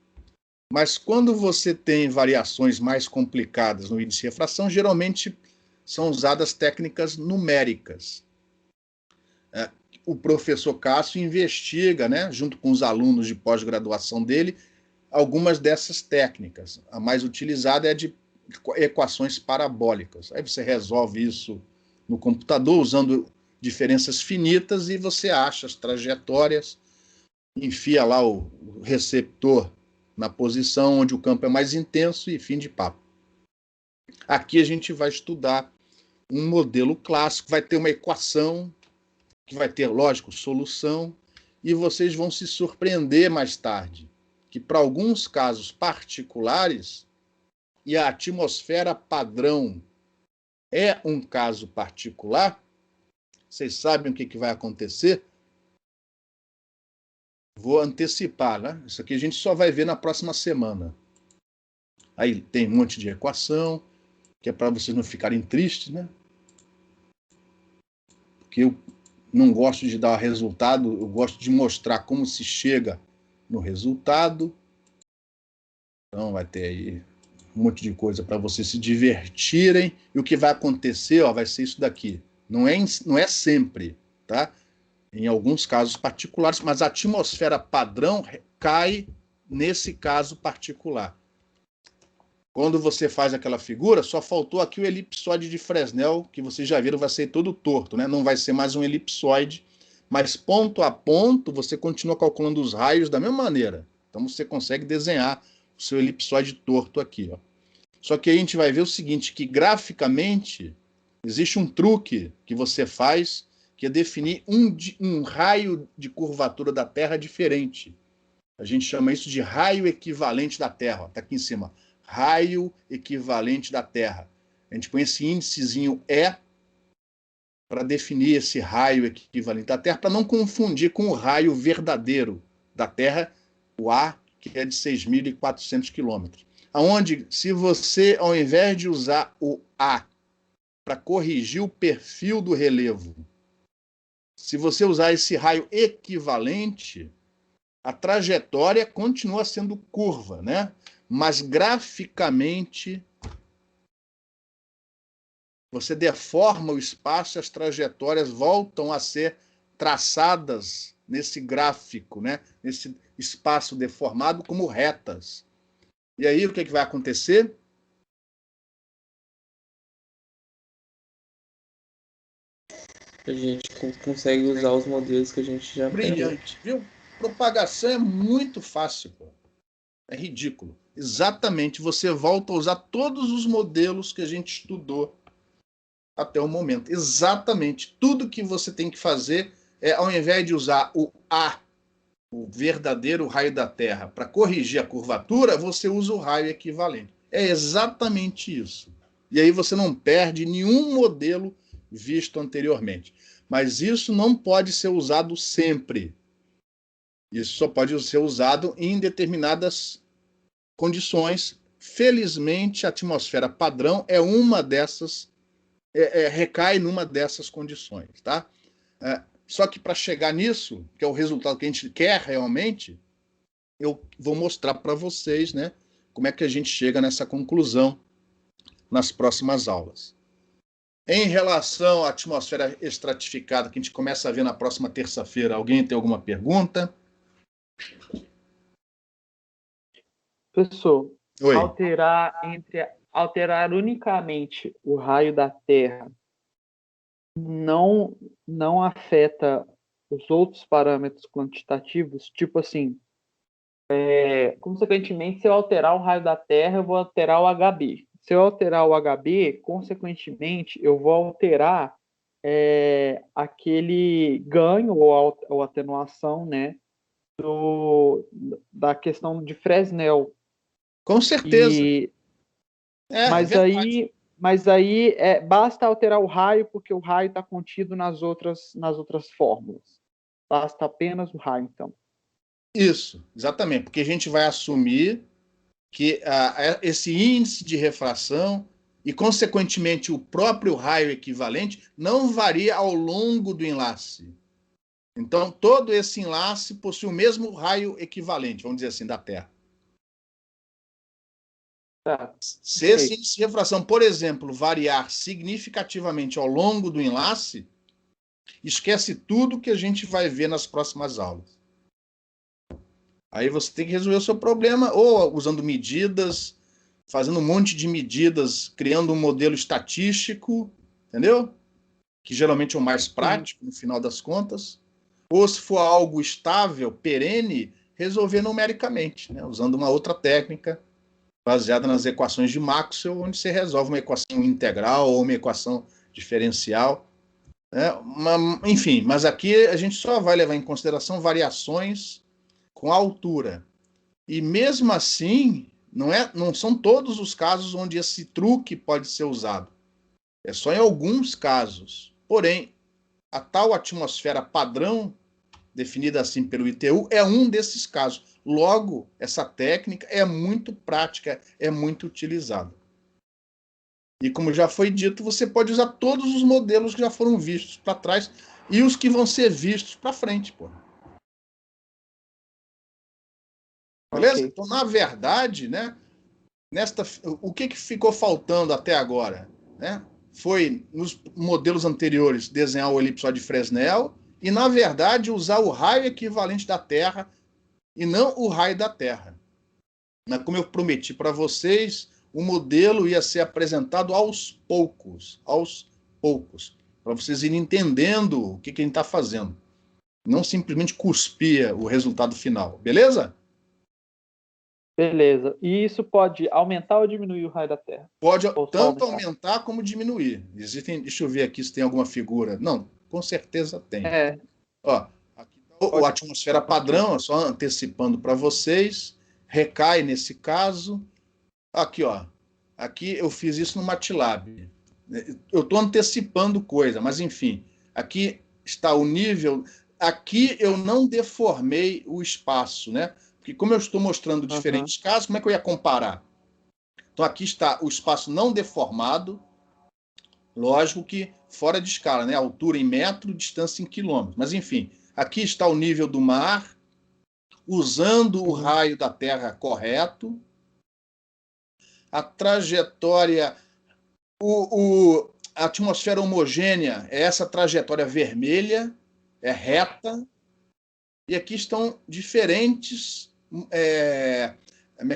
Mas quando você tem variações mais complicadas no índice de refração, geralmente são usadas técnicas numéricas. O professor Cássio investiga, né, junto com os alunos de pós-graduação dele, algumas dessas técnicas. A mais utilizada é a de equações parabólicas. Aí você resolve isso no computador usando diferenças finitas e você acha as trajetórias, enfia lá o receptor na posição onde o campo é mais intenso e fim de papo. Aqui a gente vai estudar um modelo clássico, vai ter uma equação que vai ter, lógico, solução, e vocês vão se surpreender mais tarde, que para alguns casos particulares, e a atmosfera padrão é um caso particular, vocês sabem o que vai acontecer? Vou antecipar, né? Isso aqui a gente só vai ver na próxima semana. Aí tem um monte de equação, que é para vocês não ficarem tristes, né? Porque eu não gosto de dar resultado, eu gosto de mostrar como se chega no resultado. Então vai ter aí um monte de coisa para vocês se divertirem. E o que vai acontecer, ó, vai ser isso daqui. Não é sempre, tá? Em alguns casos particulares, mas a atmosfera padrão cai nesse caso particular. Quando você faz aquela figura, só faltou aqui o elipsoide de Fresnel, que vocês já viram, vai ser todo torto, né? Não vai ser mais um elipsoide, mas ponto a ponto você continua calculando os raios da mesma maneira. Então você consegue desenhar o seu elipsoide torto aqui, ó. Só que aí a gente vai ver o seguinte, que graficamente existe um truque que você faz, que é definir um raio de curvatura da Terra diferente. A gente chama isso de raio equivalente da Terra. Está aqui em cima. Raio equivalente da Terra. A gente põe esse índicezinho E para definir esse raio equivalente da Terra, para não confundir com o raio verdadeiro da Terra, o A, que é de 6.400 quilômetros. Aonde, se você, ao invés de usar o A para corrigir o perfil do relevo, se você usar esse raio equivalente, a trajetória continua sendo curva, né? Mas graficamente você deforma o espaço e as trajetórias voltam a ser traçadas nesse gráfico, né? Nesse espaço deformado como retas. E aí o que vai acontecer? A gente consegue usar os modelos que a gente já Brilhante, viu? Propagação é muito fácil, pô. É ridículo. Exatamente, você volta a usar todos os modelos que a gente estudou até o momento. Exatamente. Tudo que você tem que fazer é, ao invés de usar o A, o verdadeiro raio da Terra, para corrigir a curvatura, você usa o raio equivalente. É exatamente isso. E aí você não perde nenhum modelo visto anteriormente. Mas isso não pode ser usado sempre. Isso só pode ser usado em determinadas condições. Felizmente, a atmosfera padrão é uma dessas, recai numa dessas condições, tá? Só que para chegar nisso, que é o resultado que a gente quer realmente, eu vou mostrar para vocês, né, como é que a gente chega nessa conclusão nas próximas aulas. Em relação à atmosfera estratificada, que a gente começa a ver na próxima terça-feira, alguém tem alguma pergunta? Professor, Oi. alterar unicamente o raio da Terra não afeta os outros parâmetros quantitativos? Tipo assim, consequentemente, se eu alterar o raio da Terra, eu vou alterar o HB. Se eu alterar o HB, consequentemente, eu vou alterar aquele ganho ou atenuação, né, da questão de Fresnel. Com certeza. Mas aí basta alterar o raio, porque o raio está contido nas outras fórmulas. Basta apenas o raio, então. Isso, exatamente, porque a gente vai assumir que esse índice de refração e, consequentemente, o próprio raio equivalente não varia ao longo do enlace. Então, todo esse enlace possui o mesmo raio equivalente, vamos dizer assim, da Terra. Tá. Se esse índice de refração, por exemplo, variar significativamente ao longo do enlace, esquece tudo que a gente vai ver nas próximas aulas. Aí você tem que resolver o seu problema ou usando medidas, fazendo um monte de medidas, criando um modelo estatístico, entendeu? Que geralmente é o mais prático, no final das contas. Ou se for algo estável, perene, resolver numericamente, né? Usando uma outra técnica baseada nas equações de Maxwell, onde você resolve uma equação integral ou uma equação diferencial. Né? Enfim, mas aqui a gente só vai levar em consideração variações com a altura. E mesmo assim, não são todos os casos onde esse truque pode ser usado. É só em alguns casos. Porém, a tal atmosfera padrão, definida assim pelo ITU, é um desses casos. Logo, essa técnica é muito prática, é muito utilizada. E como já foi dito, você pode usar todos os modelos que já foram vistos para trás e os que vão ser vistos para frente, pô. Beleza? Okay. Então, na verdade, né, o que ficou faltando até agora? Né? Foi, nos modelos anteriores, desenhar o elipsoide de Fresnel e, na verdade, usar o raio equivalente da Terra e não o raio da Terra. Mas, como eu prometi para vocês, o modelo ia ser apresentado aos poucos, para vocês irem entendendo o que a gente está fazendo. Não simplesmente cuspir o resultado final. Beleza? Beleza. E isso pode aumentar ou diminuir o raio da Terra? Pode tanto aumentar como diminuir. Deixa eu ver aqui se tem alguma figura. Não, com certeza tem. Ó, aqui tá a atmosfera padrão, só antecipando para vocês. Recai nesse caso. Aqui, ó. Aqui eu fiz isso no MATLAB. Eu estou antecipando coisa, mas enfim. Aqui está o nível. Aqui eu não deformei o espaço, né? Porque como eu estou mostrando diferentes casos, como é que eu ia comparar? Então aqui está o espaço não deformado, lógico que fora de escala, né? Altura em metro, distância em quilômetro. Mas enfim, aqui está o nível do mar, usando o raio da Terra correto, a trajetória, a atmosfera homogênea é essa trajetória vermelha, é reta, e aqui estão diferentes, como é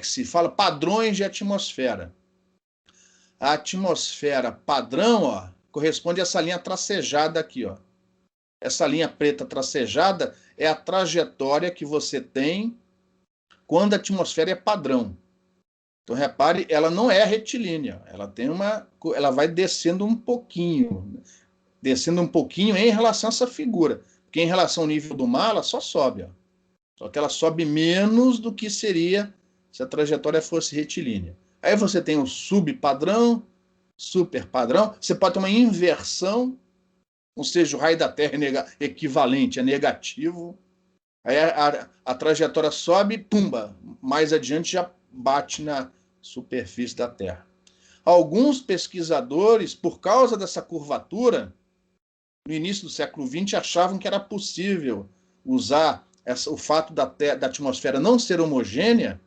que se fala, padrões de atmosfera. A atmosfera padrão, ó, corresponde a essa linha tracejada aqui, ó. Essa linha preta tracejada é a trajetória que você tem quando a atmosfera é padrão. Então, repare, ela não é retilínea, ela vai descendo um pouquinho em relação a essa figura, porque em relação ao nível do mar, ela só sobe, ó. Só que ela sobe menos do que seria se a trajetória fosse retilínea. Aí você tem o subpadrão, superpadrão, você pode ter uma inversão, ou seja, o raio da Terra é equivalente, é negativo, aí a trajetória sobe, pumba, mais adiante já bate na superfície da Terra. Alguns pesquisadores, por causa dessa curvatura, no início do século XX, achavam que era possível usar o fato da atmosfera não ser homogênea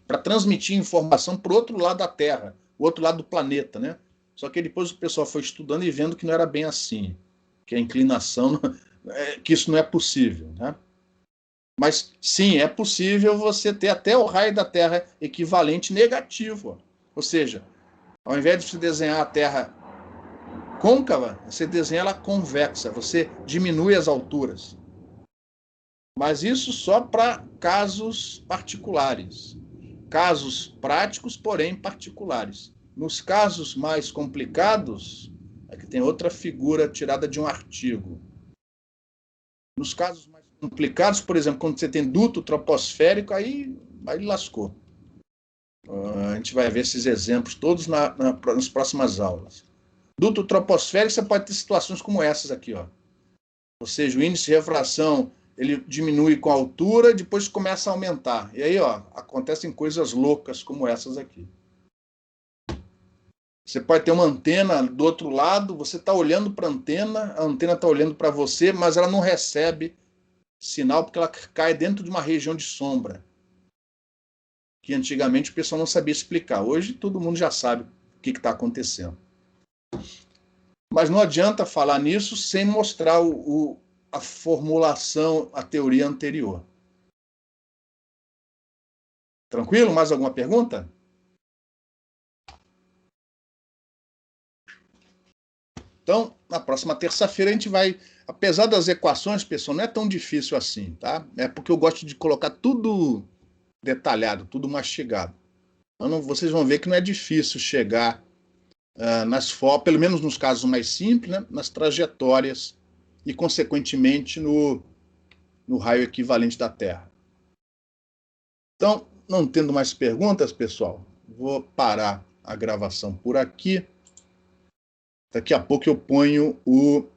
para transmitir informação para o outro lado da Terra, o outro lado do planeta, né? Só que depois o pessoal foi estudando e vendo que não era bem assim, que a inclinação, que isso não é possível, né? Mas sim, é possível você ter até o raio da Terra equivalente negativo. Ou seja, ao invés de você desenhar a Terra côncava, você desenha ela convexa, você diminui as alturas. Mas isso só para casos particulares. Casos práticos, porém particulares. Nos casos mais complicados, aqui tem outra figura tirada de um artigo. Nos casos mais complicados, por exemplo, quando você tem duto troposférico, aí lascou. A gente vai ver esses exemplos todos nas próximas aulas. Duto troposférico, você pode ter situações como essas aqui, ó. Ou seja, o índice de refração ele diminui com a altura, depois começa a aumentar. E aí, ó, acontecem coisas loucas como essas aqui. Você pode ter uma antena do outro lado, você está olhando para a antena está olhando para você, mas ela não recebe sinal porque ela cai dentro de uma região de sombra, que antigamente o pessoal não sabia explicar. Hoje todo mundo já sabe o que está acontecendo. Mas não adianta falar nisso sem mostrar a formulação, a teoria anterior. Tranquilo? Mais alguma pergunta? Então, na próxima terça-feira a gente vai, apesar das equações, pessoal, não é tão difícil assim, tá? É porque eu gosto de colocar tudo detalhado, tudo mastigado. Então, vocês vão ver que não é difícil chegar pelo menos nos casos mais simples, né, nas trajetórias e, consequentemente, no raio equivalente da Terra. Então, não tendo mais perguntas, pessoal, vou parar a gravação por aqui. Daqui a pouco eu ponho o